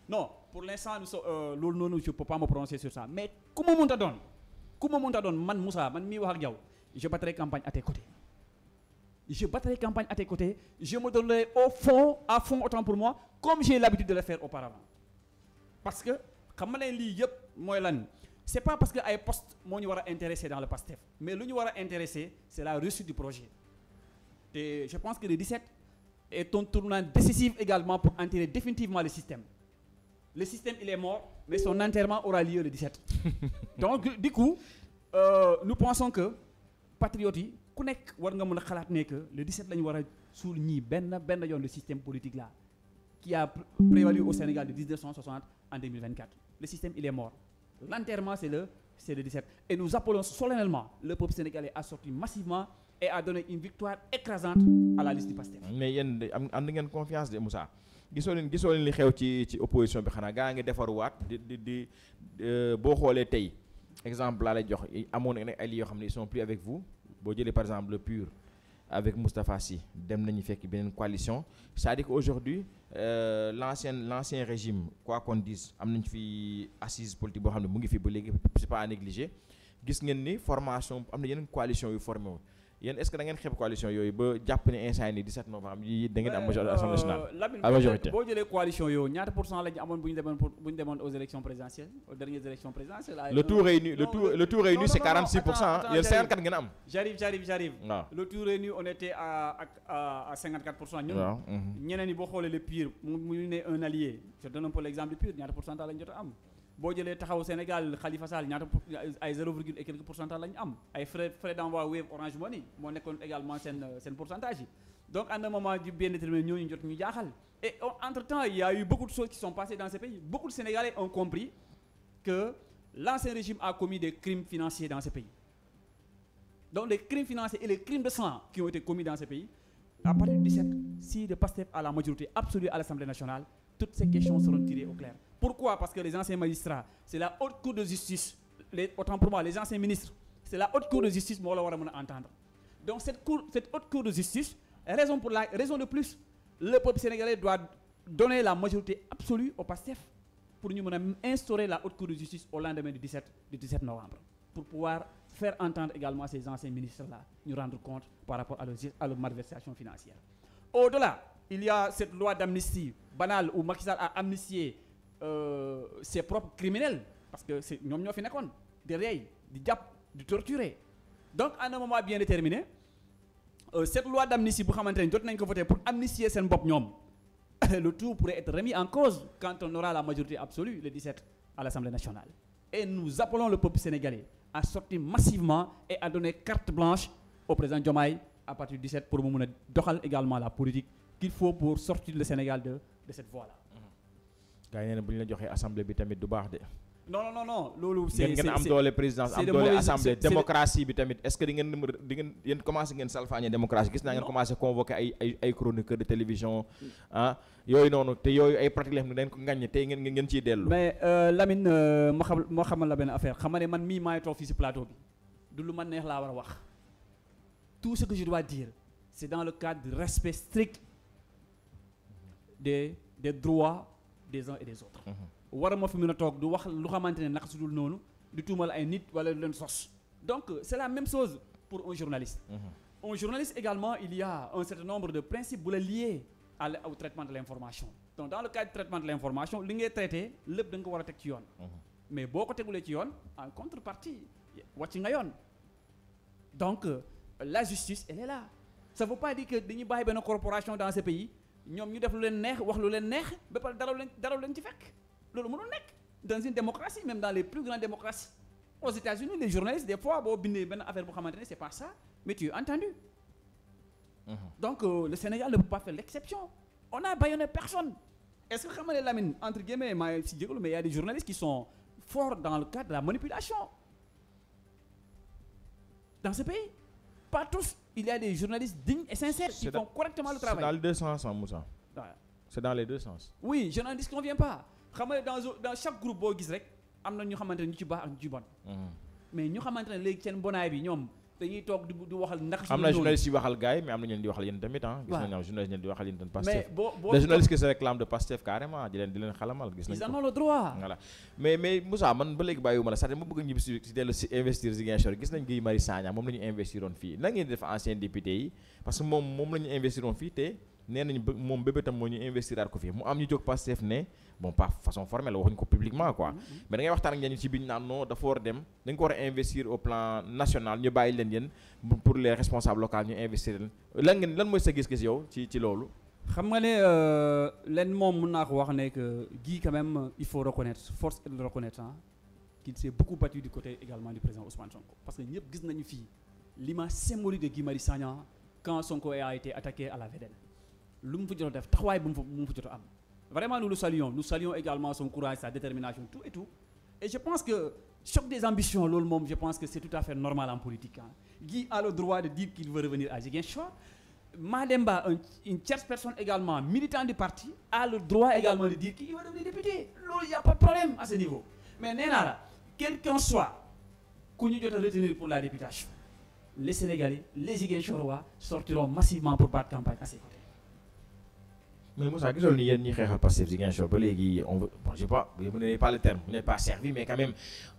Non, pour l'instant, je ne peux pas me prononcer sur ça. Mais comment monta donne, man Moussa, man mi wax ak yow, je battrai campagne à tes côtés. Je battrai campagne à tes côtés. Je me donnerai à fond autant pour moi, comme j'ai l'habitude de le faire auparavant. Parce que, comme c'est pas parce que ay poste moo ñu war a intéressé dans le PASTEF, mais lu ñu war a intéressé, c'est la réussite du projet. Et je pense que le 17 est un tournant décisif également pour enterrer définitivement le système. Le système, il est mort, mais son enterrement aura lieu le 17. Donc, du coup, nous pensons que, patriotes, ku nekk war nga mën a xalaat ne que le 17 la ñu war a suul ñii benn yoon le système politique là qui a prévalu au Sénégal de 1960 en 2024. Le système, il est mort. L'enterrement, c'est le 17. Et nous appelons solennellement le peuple sénégalais à sortir massivement et à donner une victoire écrasante à la liste du PASTEF. Mais yéen am ngeen confiance de Moussa. gisoo leen li xew ci opposition bi xanaa gaa ngi defaruwaat di boo xoolee tey exemple laa lay jox amoon na ay yoo xam ne ils sont plus avec vous boo jëlee par exemple le PUR avec Moustapha Sy dem nañu fekk beneen coalition c'est-à-dire qu'aujourd'hui l'ancien régime quoi qu'on dise am nañ fi assise politique boo xam ne mu ngi fi ba léegi c'est pas à négliger gis ngeen ni formation am na yeneen coalition yu formé wu yéen est-ce que da ngeen xeeb coalition yooyu ba jàpp ne instant yii 17 novembre yi da ngeen am assemblée nationale à majorité. boo jëlee coalition yooyu ñaata % la ñu amoon bu ñu demoon aux élections présidentielles aux dernières élections présidentielles. le tout réuni c'est 46%. yéen 54 ngeen am. j'arrive. waaw le tout réuni on était à 54%. ñun ñeneen ñi boo xoolee le PUR mu ne un allié je donne un peu l'exemple du PUR ñaata pourcentage lañ jot a am. boo jëlee taxaw Sénégal Khalifa Sall ñaata ay 0, et quelques pourcentage la ñu am ay frais d'envoi Wave Orange Money moo nekkoon également seen pourcentage yi donc à un moment du bien déterminé ñooñu jot ñu jaaxal et entre temps il y a eu beaucoup de choses qui sont passées dans ce pays. Beaucoup de Sénégalais ont compris que l'ancien régime a commis des crimes financiers dans ce pays. Donc les crimes financiers et les crimes de sang qui ont été commis dans ce pays, à partir du 17, si le PASTEF a la majorité absolue à l'Assemblée nationale, toutes ces questions seront tirées au clair. Pourquoi? Parce que les anciens magistrats, c'est la haute cour de justice, autant pour moi, les anciens ministres, c'est la haute cour de justice moo la war a mën a entendre. Donc cette haute cour de justice, raison de plus, le peuple sénégalais doit donner la majorité absolue au PASTEF pour ñu mën a instaurer la haute cour de justice au lendemain du 17 novembre, pour pouvoir faire entendre également ces anciens ministres-là, nous rendre compte par rapport à leur malversation financière. Au-delà, il y a cette loi d'amnistie banale où Macky Sall a amnistié ses propres criminels, parce que c'est ñoom ñoo fi nekkoon di rey di jàpp di torturer. Donc à un moment bien déterminé, cette loi d'amnistie bu xamante ne jot nañ ko voter pour amnistier seen bopp ñoom, le tout pourrait être remis en cause quand on aura la majorité absolue le 17 à l'Assemblée nationale. Et nous appelons le peuple sénégalais à sortir massivement et à donner carte blanche au président Diomaye à partir du 17 pour mu mën a doxal également la politique qu'il faut pour sortir le Sénégal de cette voie-là. gars yi nee na bu ñu la joxee assemblée bi tamit du baax de. non loolu c'est ngeen am doole présidence am doole assemblée démocratie bi tamit est-ce que di ngeen yéen commencé ngeen salfaañe démocratie gis naa ngeen commencé convoquer ay chroniqueurs de télévision yooyu noonu te yooyu ay pratiques la xam ne dañ ko ŋaññe tey ngeen ciy dellu. mais Lamine ma xamal la benn affaire xam nga ne man mii maay toog fii ci plateau bi du lu man neex laa war a wax tout ce que je dois dire c'est dans le cadre du respect strict des droits des uns et des autres. war ma fi mën a toog du wax lu xamante ne naka su dul noonu di tuumal ay nit wala lu leen sos. Donc c'est la même chose pour un journaliste. Un journaliste également, il y a un certain nombre de principes bu la liés au traitement de l'information. Donc dans le cadre du traitement de l'information li ngay traité lépp da nga ko war a teg ci yoon. Mais boo ko tegulee ci yoon en contrepartie wàcc nga yoon. Donc la justice elle est là. Ça veut pas dire que dañuy bàyyi benn corporation dans ce pays ñoom ñu def lu leen neex wax lu leen neex ba pare dara leen ci fekk. loolu mënul nekk dans une démocratie, même dans les plus grandes démocraties. Aux États-Unis, les journalistes des fois boo bindee benn affaire bu xamante ne c'est pas ça mais tu es entendu. Donc le Sénégal ne peut pas faire l'exception. On n'a bâillonné personne. Est-ce que xam nga ne Lamine entre guillemets maa ngi si jégalu mais il y a des journalistes qui sont forts dans le cadre de la manipulation dans ce pays. Pas tous. Il y a des journalistes dignes et sincères qui font correctement le travail. C'est dans les deux sens, Moussa. C'est dans les deux sens. Oui, je n'en disconviens pas. xam nga dans chaque groupe boo gis rek am na ñu xamante ne ñu ci baax ak ñu ci bon. Mais ñu xamante ne léegi seen bonaay bi ñoom dañuy toog di waxal ndax. am na journaliste yi waxal gars yi mais am na ñu leen di waxal yéen tamit ah. gis nañu journaliste di waxal yéen tamit Pastef. mais boo les journalistes qui se réclament de Pastef carrément di leen xalamal gis nañu ko. ils en ont le droit. Voilà mais Moussa man ba léegi bàyyiwuma la sax ma bëgg a ñibbi si dellu si investir Ziguinchor gis nañ Guy Marius Sagna moom la ñu investiroon fii lan ngeen di def ancien député yi parce que moom la ñu investiroon fii te nee nañu moom bébétam moo ñu investiraat ko fii mu am ñu jóg Pastef ne bon pas façon formelle waxuñu ko publiquement quoi mais da ngay waxtaan ak ñenn ci biñ naan non dafa war a dem dañ ko war a investir au plan national ñu bàyyi leen yéen pour les responsables locaux ñu investir leen lan mooy sa gis-gis yow ci loolu. xam nga ne leen moom mën naa ko wax ne que Guy quand même il faut reconnaître force est de le reconnaître qu'il s'est beaucoup battu du côté également du président Ousmane Sonko parce que ñëpp gis nañu fii l'image symbolique de Guy Marius Sagna quand Sonko a été attaqué à la VDN lu mu fa jot a def taxawaay bu mu fa jot a am. Vraiment, nous le saluons. Nous saluons également son courage, sa détermination, tout et tout. Et je pense que choc des ambitions, je pense que c'est tout à fait normal en politique. Guy a le droit de dire qu'il veut revenir à Ziguinchor. Mademba, une tierce personne également, militant du parti, a le droit également de dire qu'il va devenir député. Il n'y a pas de problème à ce niveau. Mais Nénara, quel qu'en soit, qu'on y doit retenir pour la députation, les Sénégalais, les Ziguinchorois sortiront massivement pour battre campagne à ses côtés. mais Moussa gisoon ni yéen ñi xeexal Pastef Ziguinchor ba léegi on veut bon je sais pas vous n'avez pas le terme vous n'êtes pas servi mais quand même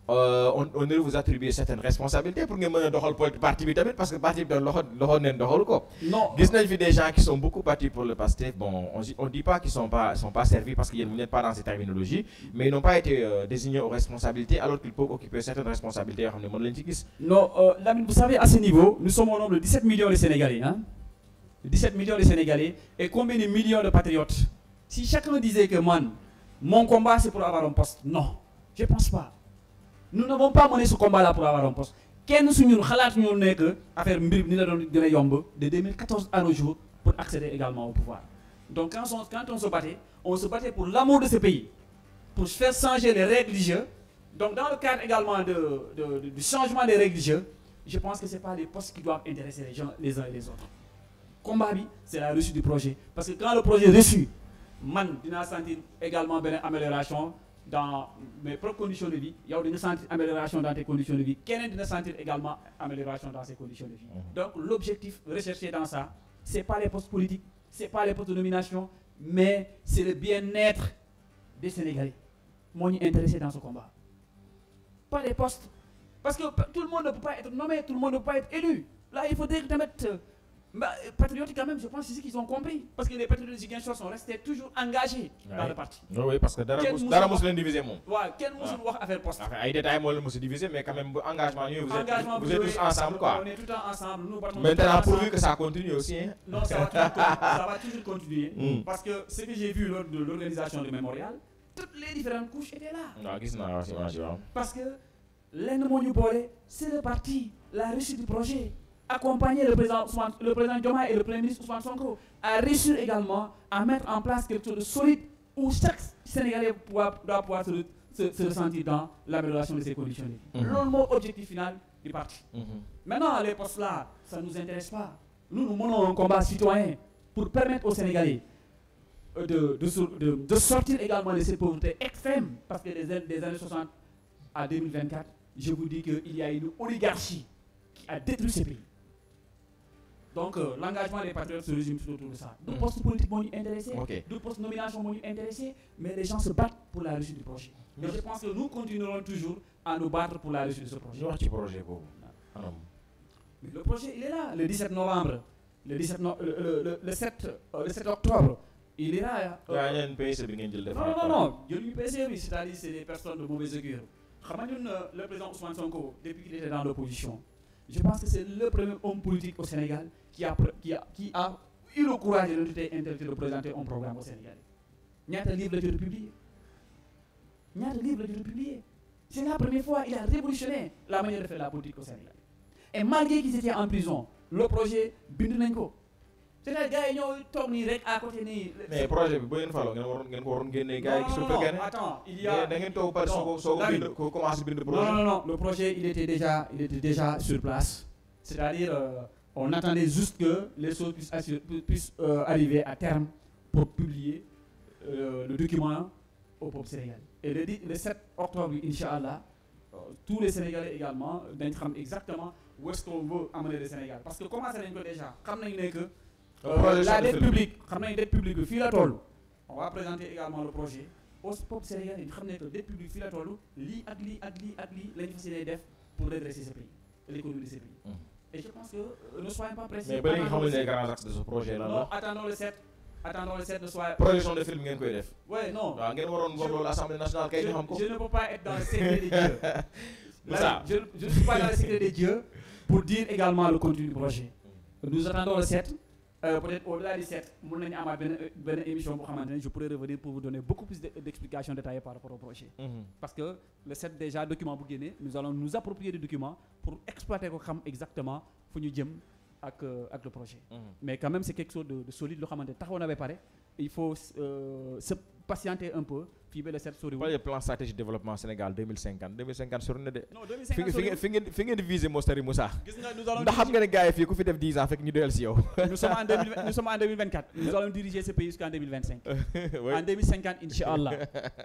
on ne vous attribuer certaines responsabilités pour ngeen mën a doxal parti bi tamit parce que parti bi doon loxo neen doxalu ko. non gis nañ fi des gens qui sont beaucoup partis pour le Pastef bon on dit pas qu'ils sont pas servis parce que yéen vous n'êtes pas dans ces terminologies mais ils n'ont pas été désignés aux responsabilités alors qu'ils peuvent occuper certaines responsabilités yoo xam ne mën lañ ci gis. non Lamine, vous savez à ce niveau nous sommes au nombre de 17 millions de Sénégalais hein. 17 millions de Sénégalais et combien de millions de patriotes? Si chacun disait que mon combat c'est pour avoir un poste, non, je ne pense pas. Nous n'avons pas mené ce combat-là pour avoir un poste. Quel nous xalaat ñu ne que affaire mbir ni la doon gën a yomb de 2014 à nos jours pour accéder également au pouvoir. Donc quand on se battait pour l'amour de ce pays, pour faire changer les règles du jeu. Donc dans le cadre également du changement des règles du jeu, je pense que ce n'est pas les postes qui doivent intéresser les gens les uns et les autres. Combat, c'est la réussite du projet. Parce que quand le projet est reçu, je vais sentir également une amélioration dans mes propres conditions de vie. Il y a une amélioration dans tes conditions de vie. Quelqu'un va sentir également amélioration dans ses conditions de vie. Donc l'objectif recherché dans ça, ce n'est pas les postes politiques, ce n'est pas les postes de nomination, mais c'est le bien-être des Sénégalais. Moi, je suis intéressé dans ce combat. Pas les postes. Parce que tout le monde ne peut pas être nommé, tout le monde ne peut pas être élu. Là, il faudrait que tu mettes... patriotes quand même, je pense que c'est ce qu'ils ont compris. Parce que les patriotes de Ziguinchor sont restés toujours engagés dans le parti. Oui, parce que Dara Moussa l'en divisé. Quel Moussa doit faire poste? Il y a des détails, moi, je divisé, mais quand même, engagement, vous êtes tous ensemble, quoi. On est tout le temps ensemble. Maintenant, pourvu que ça continue aussi. Hein? Non, ça va toujours continuer. Parce que ce que j'ai vu lors de l'organisation du mémorial, toutes les différentes couches étaient là. Non, parce que l'ennemi c'est le parti, la réussite du projet. Accompagner le président Diomaye et le Premier ministre Ousmane Sonko à réussir également à mettre en place quelque chose de solide où chaque Sénégalais doit pouvoir se ressentir dans l'amélioration de ses conditions de vie. C'est l'objectif final du parti. Maintenant, les postes là, ça ne nous intéresse pas. Nous menons un combat citoyen pour permettre aux Sénégalais de sortir également de cette pauvreté extrême. Parce que des années 60 à 2024, je vous dis qu'il y a une oligarchie qui a détruit ce pays. Donc l'engagement des patriotes se résume autour de ça. Deux postes politiques m'ont intéressé, deux postes de nomination m'ont intéressé, mais les gens se battent pour la réussite du projet. Mais je pense que nous continuerons toujours à nous battre pour la réussite de ce projet. Mais le projet, il est là, le 17 novembre, le 7 octobre, il est là. Non, c'est-à-dire c'est des personnes de mauvaise augure. Le président Ousmane Sonko, depuis qu'il était dans l'opposition, je pense que c'est le premier homme politique au Sénégal qui a eu le courage et l'autorité intellectuelle de présenter un programme au Sénégal. Il y a un livre de publié. C'est la première fois qu'il a révolutionné la manière de faire la politique au Sénégal. Et malgré qu'ils étaient en prison, le projet Bindunenko. C'est-à-dire gars yi ñoo toog nii rek à côté nii. Mais projet bi bu ngeen faloo ngeen ko waroon génne gars yi. Non, attends, il y a. da ngeen toog par soo commencé bind projet. Non, le projet il était déjà sur place. C'est-à-dire on attendait juste que les choses puissent arriver à terme pour publier le document au peuple sénégalais. Et le 7 octobre, Inch'Allah, tous les Sénégalais également savent exactement où est-ce qu'on veut amener le Sénégal. Parce que comment ça n'est que déjà, comme que la dette publique, on va présenter également le projet. Au peuple sénégalais, nous savons que la dette publique, pour redresser ce pays, l'économie de ce pays. Et je pense que ne soyons pas pressés. Mais vous avez les grands axes de ce projet-là. Non, attendons le 7 de soir. Projection de film, vous avez fait. Oui, non. L'Assemblée nationale, je ne peux pas être dans le secret des dieux. Je ne suis pas dans le secret des dieux pour dire également le contenu du projet. Nous attendons le 7. Peut-être au-delà du 7, je pourrais revenir pour vous donner beaucoup plus d'explications détaillées par rapport au projet. Parce que le 7 déjà, document pour Guinée, nous allons nous approprier du document pour exploiter exactement où nous sommes avec le projet. Mais quand même, c'est quelque chose de solide. Il faut se patienter un peu fii ba le 7 soriwul. Pas le plan stratégique de développement Sénégal 2050 sori na de. non 2050 soriwul fi ngeen visé Mostari Moussa. gis nga nous allons ndax xam nga ne gars yi fii ku fi def 10 ans fekk ñu doyal si yow. nous sommes en 2024. Nous allons diriger ce pays jusqu'en 2025. En 2050 inchallah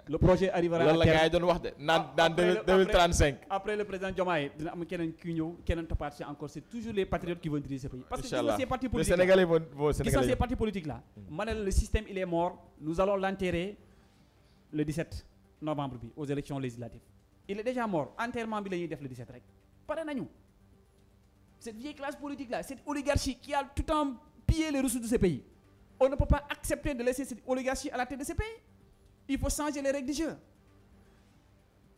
le projet arrivera à terme. loolu la gars yi doon wax de naan 2035. après le président Diomaye dina am keneen kuy ñëw keneen toppaat ci encore c'est toujours les patriotes qui vont diriger ce pays. parce que gis nga ces partis politiques là les Sénégalais vont gis nga ces partis politiques là. ma ne le système il est mort. Nous allons l'enterrer le 17 novembre bi aux élections législatives. Il est déjà mort. Enterrement bi la ñuy def le 17 rek. pare nañu. Cette vieille classe politique là, cette oligarchie qui a tout le temps pillé les ressources de ce pays. On ne peut pas accepter de laisser cette oligarchie à la tête de ce pays. Il faut changer les règles du jeu.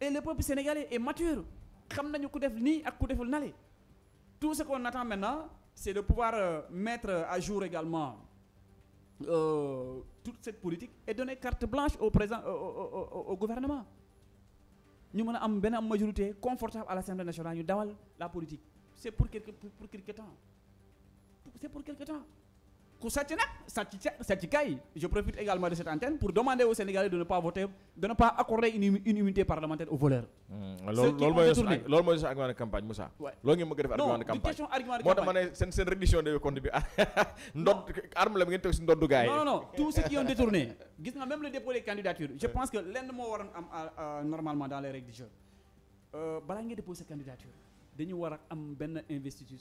Et le peuple sénégalais est mature. Xam nañu ku def nii ak ku deful nale. Tout ce qu'on attend maintenant, c'est de pouvoir mettre à jour également toute cette politique et donner carte blanche au président au gouvernement. Ñu mën a am benn majorité confortable à l'Assemblée nationale ñu dawal la politique. C'est pour quelque temps. C'est pour quelque temps. Ku sàcc nag sàcc kay. Je profite également de cette antenne pour demander aux Sénégalais de ne pas voter, de ne pas accorder une immunité parlementaire aux voleurs. loolu mooy sa argument de campagne Moussa. loolu ngeen bëgg a def argument de campagne. non du question argument de moo campagne. tax ma ne seen reddition de compte bi arme la bi ngeen teg si ndoddu gars yi. non tous ceux qui ont détourné gis nga même le dépôt des candidatures je pense que lenn moo waroon am normalement dans les règles du jeu balaa ngay déposer candidature dañu war a am benn investiture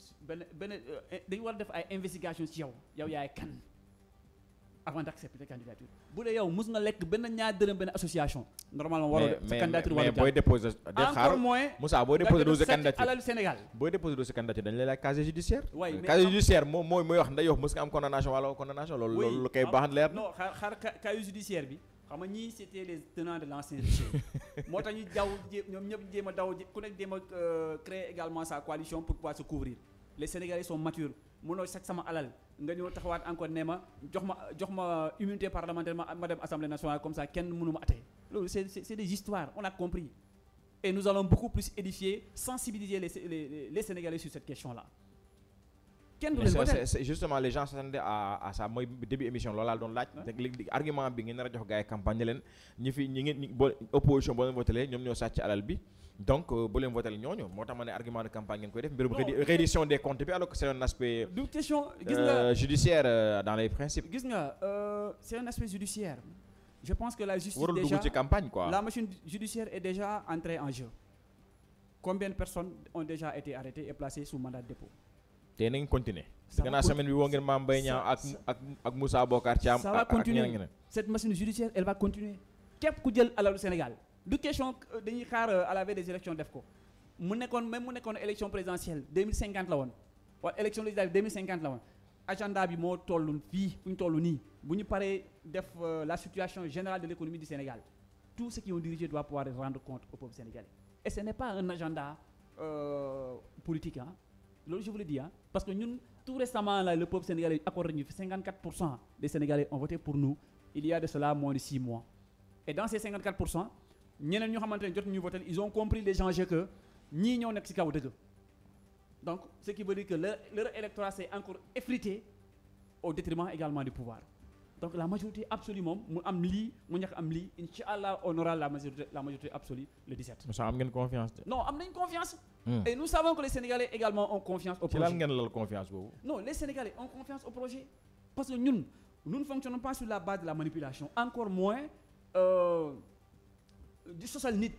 dañu war a def ay investigation ci yow yaay kan avant d'accepter ta candidature bu dee yow mus nga lekk benn ñaar dërëm benn association normalement waroo sa candidature war a mais booy déposer encore moins Moussa booy déposer dossier candidature alal Sénégal booy déposer dossier candidature dañu lay laaj casier judiciaire waaye casier judiciaire mooy wax ndax yow mus nga am condamnation wala condamnation loolu koy baax leer non xaar casier judiciaire bi xam nga ñii c'était les tenants de l'ancien régime moo tax ñu ñoom ñëpp jéem a daw ku nekk jéem a créer également sa coalition pour pouvoir se couvrir les Sénégalais sont matures mënoo sax sama alal nga ñëw taxawaat encore ne ma jox ma immunité parlementaire ma dem Assemblée nationale comme ça kenn mënu ma atte loolu c'est des histoires on a compris et nous allons beaucoup plus édifier sensibiliser les Sénégalais sur cette question-là. C'est justement les gens s'attendaient à ça mooy début émission loolu laa doon laaj argument bi ngeen nar a jox gars yi campagne ne leen ñi ngeen opposition boo leen voté ñoom ñoo sàcc alal bi donc bu leen voté ñooñu moo tax ma ne argument de campagne ngeen koy def mbirum reddition des comptes bi alors que c'est un aspect du question gis nga judiciaire dans les principes gis nga c'est un aspect judiciaire je pense que la justice warul déjà dugg ci campagne quoi la machine judiciaire est déjà entrée en jeu combien de personnes ont déjà été arrêtées et placées sous mandat de dépôt te nañ continuer gannaaw semaine bi woo ngeen Mame Mbaye Niang ak Moussa Bocar Thiam ça va continuer cette machine judiciaire elle va continuer képp ku jël alalu Sénégal du question dañuy xaar à la veille des élections def ko mu nekkoon élection présidentielle 2050 la woon wala élection législative 2050 la woon agenda bi moo tollu fii fu ñu toll nii bu ñu paree def la situation générale de l'économie du Sénégal tous ceux qui ont dirigé doivent pouvoir rendre compte au peuple sénégalais et ce n'est pas un agenda politique loolu je vous le dis parce que ñun tout récemment là le peuple sénégalais accordé ñu fi 54% des Sénégalais ont voté pour nous il y a de cela moins de 6 mois et dans ces 54% ñeneen ñoo xamante ne jot ñu voté ils ont compris les enjeux que ñii ñoo nekk ci kaw dëgg donc ce qui veut dire que leur électorat s'est encore effrité au détriment également du pouvoir donc la majorité absolue moom mu am lii mu ñàkk am lii inchallah on aura la majorité absolue le 17. Moussa am ngeen confiance de. non am nañ confiance. Et nous savons que les Sénégalais également ont confiance au projet. ci lan ngeen lal confiance boobu. non les Sénégalais ont confiance au projet parce que nous ne fonctionnons pas sur la base de la manipulation encore moins du sosal nit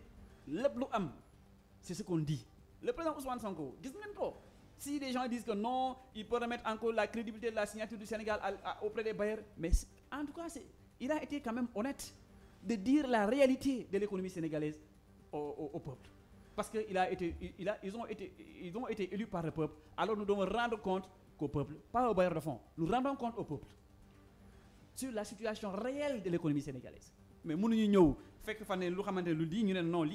lépp lu am c'est ce qu'on dit le président Ousmane Sonko gis ngeen ko. Si les gens disent que non, il peut remettre encore la crédibilité de la signature du Sénégal auprès des bailleurs, mais en tout cas, il a été quand même honnête de dire la réalité de l'économie sénégalaise au peuple. Parce qu'ils ont été élus par le peuple, alors nous devons rendre compte qu'au peuple, pas aux bailleurs de fonds, nous rendons compte au peuple sur la situation réelle de l'économie sénégalaise. Mais nous nous fait que non,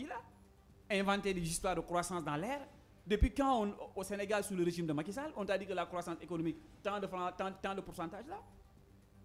inventer des histoires de croissance dans l'air. Depuis quand au Sénégal sous le régime de Macky Sall, on t'a dit que la croissance économique tant de pourcentage là.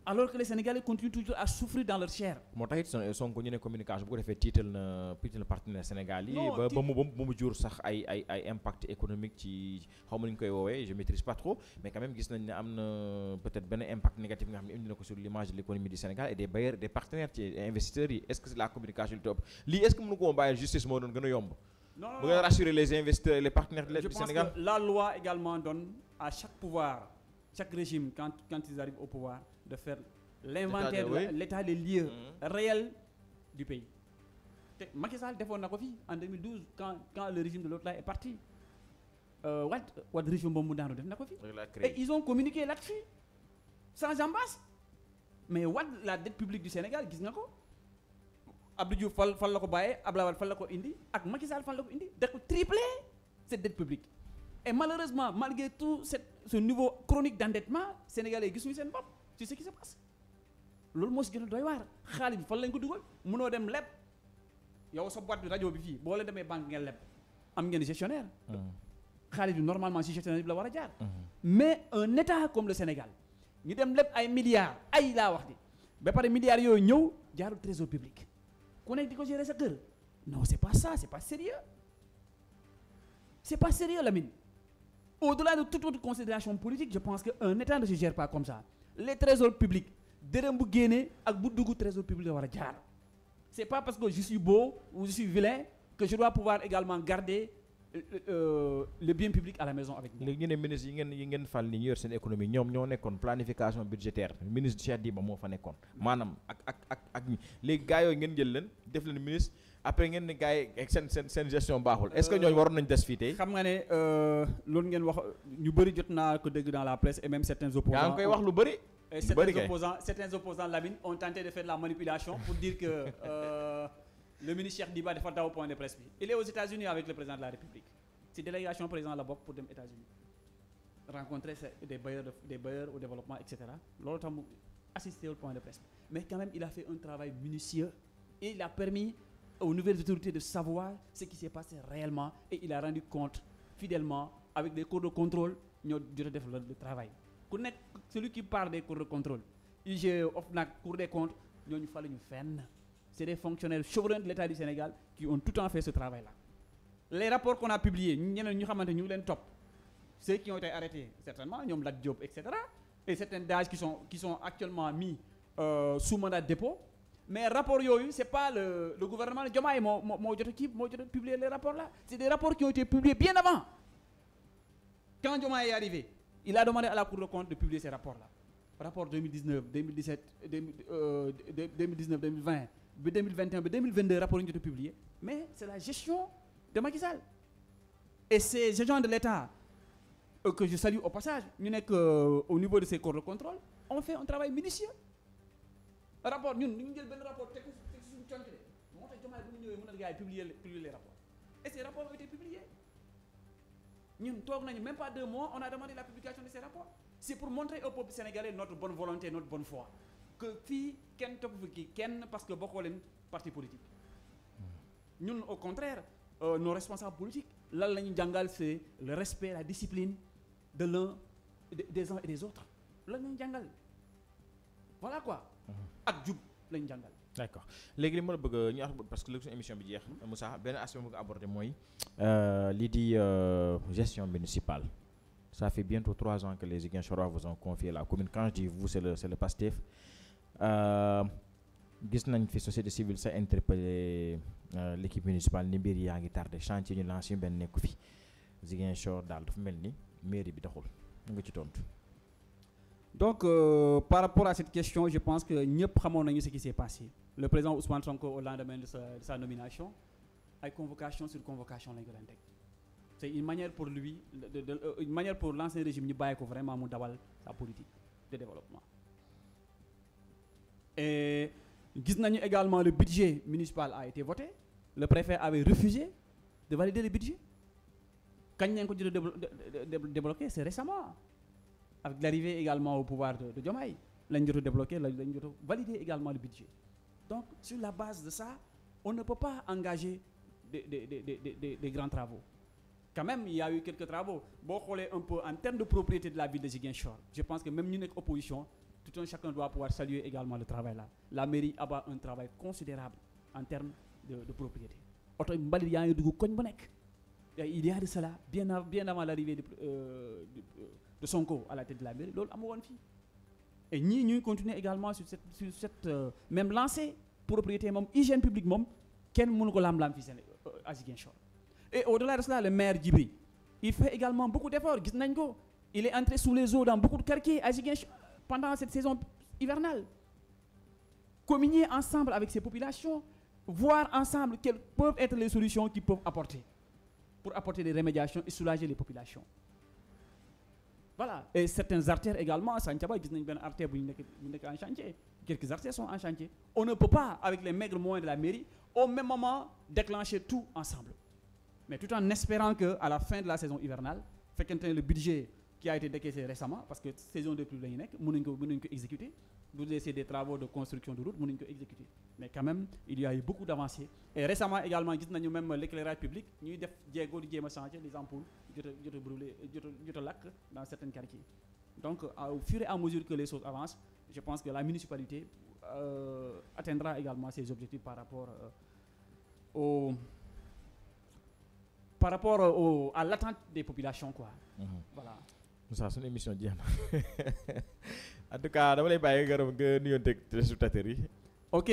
alors que les Sénégalais continuent toujours à souffrir dans leur chair. moo tax it Sonko ñu ne communication bu ko defee tiital na partenaire Sénégal yi. Non, ba mu jur sax ay impact économique ci xaw ma nu ñu koy woowee je maîtrise pas trop mais quand même gis nañ ne am na peut-être benn impact négatif nga xam ne indi na ko sur l'image de l'économie du Sénégal et des bailleurs des partenaires ci investisseurs yi est-ce que c'est la communication li topp lii est-ce que mënu ko woon bàyyi justice moo doon gën a yomb. Non, bu nga rassurer les investisseurs et les partenaires du Sénégal. Je pense que la loi également donne à chaque pouvoir, chaque régime, quand ils arrivent au pouvoir, de faire l'inventaire de l'état des lieux réels du pays. Macky Sall defoon na ko fi en 2012 quand le régime de l'autre là est parti. Wade régime boobu mu daanu def na ko fi. Et ils ont communiqué là-dessus sans ambasse. Mais Wade la dette publique du Sénégal gis nga ko. Abdou Diouf fan la ko bàyyee Abdoulaye Wade fan la ko indi ak Macky Sall fan la ko indi da ko triplé cette dette publique. Et malheureusement malgré tout ce niveau chronique d'endettement sénégalais yi gisuñu seen bopp ci ce qui se passe. loolu moo si gën a doy waar xaalis bi fan lañ ko dugal mënoo dem leb yow sa boîte bi rajo bi fii boo leen demee banque ngeen leb am ngeen gestionnaire. xaalis bi normalement si gestionnaire bi la war a jaar. Mais un état comme le Sénégal ñu dem leb ay milliards ay laa wax di ba pare milliards yooyu ñëw jaarul trésor public ku nekk di ko gérer sa kër non c'est pas ça, c'est pas sérieux. C'est pas sérieux Lamine. Au-delà de toute autre considération politique, je pense qu'un état ne se gère pas comme ça. Les trésors publics dërëm bu génnee ak bu dugg trésor public la war a jaar. C'est pas parce que je suis beau ou je suis vilain que je dois pouvoir également garder le bien public à la maison avec moi. léegi ñu ne ministre yi ngeen fal ni ñu yor seen économie ñoom ñoo nekkoon planification budgétaire ministre Cheikh Diba moo fa nekkoon maanaam ak léegi gars yooyu ngeen jël leen def leen ministre après ngeen ne gars yi ak seen gestion baaxul est-ce que ñooñu waroon nañ des fii tey. xam nga ne loolu ngeen wax ñu bëri jot naa ko dégg dans la presse et même certains opposants. yaa ngi koy wax lu bëri. Certains opposants Lamine ont tenté de faire de la manipulation pour dire que le ministre Cheikh Diba dafa daw point de presse bi. Il est aux États-Unis avec le président de la République. C'est délégation président la bokk pour dem États-Unis rencontrer des bailleurs au développement et cetera loolu tax mu assister au point de presse bi. Mais quand même il a fait un travail minutieux et il a permis aux nouvelles autorités de savoir ce qui s'est passé réellement et il a rendu compte fidèlement avec des cours de contrôle ñoo jot a def le travail. ku nekk celui qui parle des cours de contrôle IGE OFNAC Cour des comptes ñooñu fa la ñu fenn c'est des fonctionnaires souverains de l'État du Sénégal qui ont tout le temps fait ce travail là. Les rapports qu'on a publiés ñeneen ñu xamante ñu ngi leen topp ceux qui ont été arrêtés certainement ñoom Lat Diop et cetera et certains DAGE qui sont actuellement mis sous mandat de dépôt mais rapport yooyu c'est pas le gouvernement de Diomaye moo jot a publier les rapports là c'est des rapports qui ont été publiés bien avant. Quand Diomaye est arrivé il a demandé à la Cour des comptes de publier ces rapports là rapport 2019 2017 2019 2020 ba 2021 ba 2022 rapport yi ñu jot a publier mais c'est la gestion de Macky Sall et ces agents de l'État que je salue au passage ñu nekk au niveau de ces corps de contrôle on fait un travail minutieux rapport ñun ñu ngi jël benn rapport teg suñu conc de moo tax Diomaye bu ñu ñëwee mën a gars yi publier les rapports et ces rapports ont été publiés ñun toog nañu même pas 2 mois on a demandé la publication de ces rapports c'est pour montrer au peuple sénégalais notre bonne volonté notre bonne foi que fii kenn topp fi kenn parce que bokkoo leen parti politique ñun au contraire nos responsables politiques lan la ñu jàngal c'est le respect la discipline de l'un des uns et des autres lan la ñu jàngal voilà quoi ak jub la ñu jàngal. D'accord léegi li ma la bëgg ñu wax parce que léegi suñu émission bi jeex Moussa benn aspect ma bëgg aborder mooy lii di gestion municipale ça fait bientôt 3 ans que les Ziguinchorois vous ont confié la commune quand je dis vous c'est le PASTEF gis nañ fi société civile sa interpellé l'équipe municipale ni mbir yaa ngi tardé chantier ñu lancé benn nekku fi Ziguinchor daal dafa mel ni mairie bi doxul nga ci tontu. Donc par rapport à cette question je pense que ñëpp xamoon nañu ce qui s'est passé le président Ousmane Sonko au lendemain de sa nomination ay convocation sur convocation lañu ko doon teg c'est une manière pour lui une manière pour l'ancien régime ñu bàyyi ko vraiment mu dawal sa politique de développement et gis nañu également le budget municipal a été voté le préfet avait refusé de valider le budget kañ nañ ko jot a débloqué c'est récemment avec l'arrivée également au pouvoir de Diomaye lañ jot a débloqué lañ jot a valider également le budget donc sur la base de ça on ne peut pas engager des grands travaux quand même il y a eu quelques travaux boo xoolee un peu en termes de propriété de la ville de Ziguinchor je pense que même ñu nekk opposition tout un chacun doit pouvoir saluer également le travail là. La mairie abat un travail considérable en termes de propriété. Oto mbalit yaa ngi dugg koñ bu nekk. Il y a de cela bien avant l'arrivée de Sonko à la tête de la mairie loolu amu woon fii. Et ñii ñuy continuer également sur cette même lancée propriété moom hygiène publique moom kenn mënu ko lam-lam fii à Ziguinchor. Et au-delà de cela le maire Djibril il fait également beaucoup d'efforts gis nañ ko il est entré sous les eaux dans beaucoup de quartiers à Ziguinchor pendant cette saison hivernale. Communier ensemble avec ces populations, voir ensemble quelles peuvent être les solutions qu'ils peuvent apporter pour apporter des remédiations et soulager les populations. Voilà. Et certaines artères également, Santhiaba, gis nañ benn artère bu nekk en chantier. Quelques artères sont en chantier. On ne peut pas, avec les maigres moyens de la mairie, au même moment déclencher tout ensemble. Mais tout en espérant qu'à la fin de la saison hivernale, le budget qui a été décaissé récemment, parce que saison de pluie la ñu nekk mënuñ ko exécuter, bu dee c'est des travaux de construction de route mënuñ ko exécuter. Mais quand même il y a eu beaucoup d'avancées. Et récemment également gis nañu même l'éclairage public ñuy def jéego di jéem a changer les ampoules jot a brûler jot a lakk dans certains quartiers. Donc au fur et à mesure que les choses avancent, je pense que la municipalité atteindra également ses objectifs par rapport à l'attente des populations quoi. Voilà. Moussa suñu émission jeex na en tout cas dama lay bàyyi nga nuyonteeg téléspectateurs yi. Ok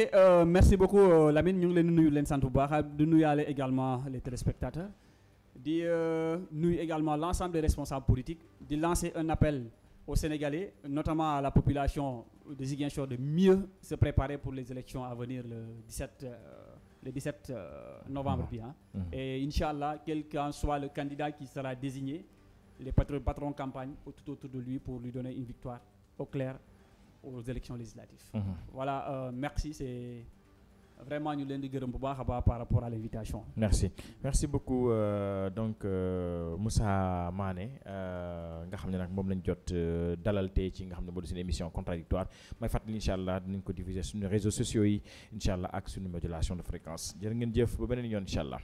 merci beaucoup Lamine ñu ngi leen di nuyu leen sant bu baax di nuyaale également les téléspectateurs di nuyu également l'ensemble des responsables politiques di lancer un appel aux Sénégalais notamment à la population de Ziguinchor de mieux se préparer pour les élections à venir le 17 novembre bi et Inch'Allah quel qu'en soit le candidat qui sera désigné, les patrons campagne tout autour de lui pour lui donner une victoire au clair aux élections législatives. Voilà, merci, c'est vraiment ñu leen di gërëm bu baax a baax par rapport à l'invitation. Merci beaucoup donc Moussa Mané nga xam ne nag moom lañ jot dalal tey ci nga xam ne moo di seen émission contradictoire may fàttali incha allah dinañ ko diffuser suñu réseaux sociaux yi incha allah ak suñu modulation de fréquence jërë ngeen jëf ba beneen yoon incha allah.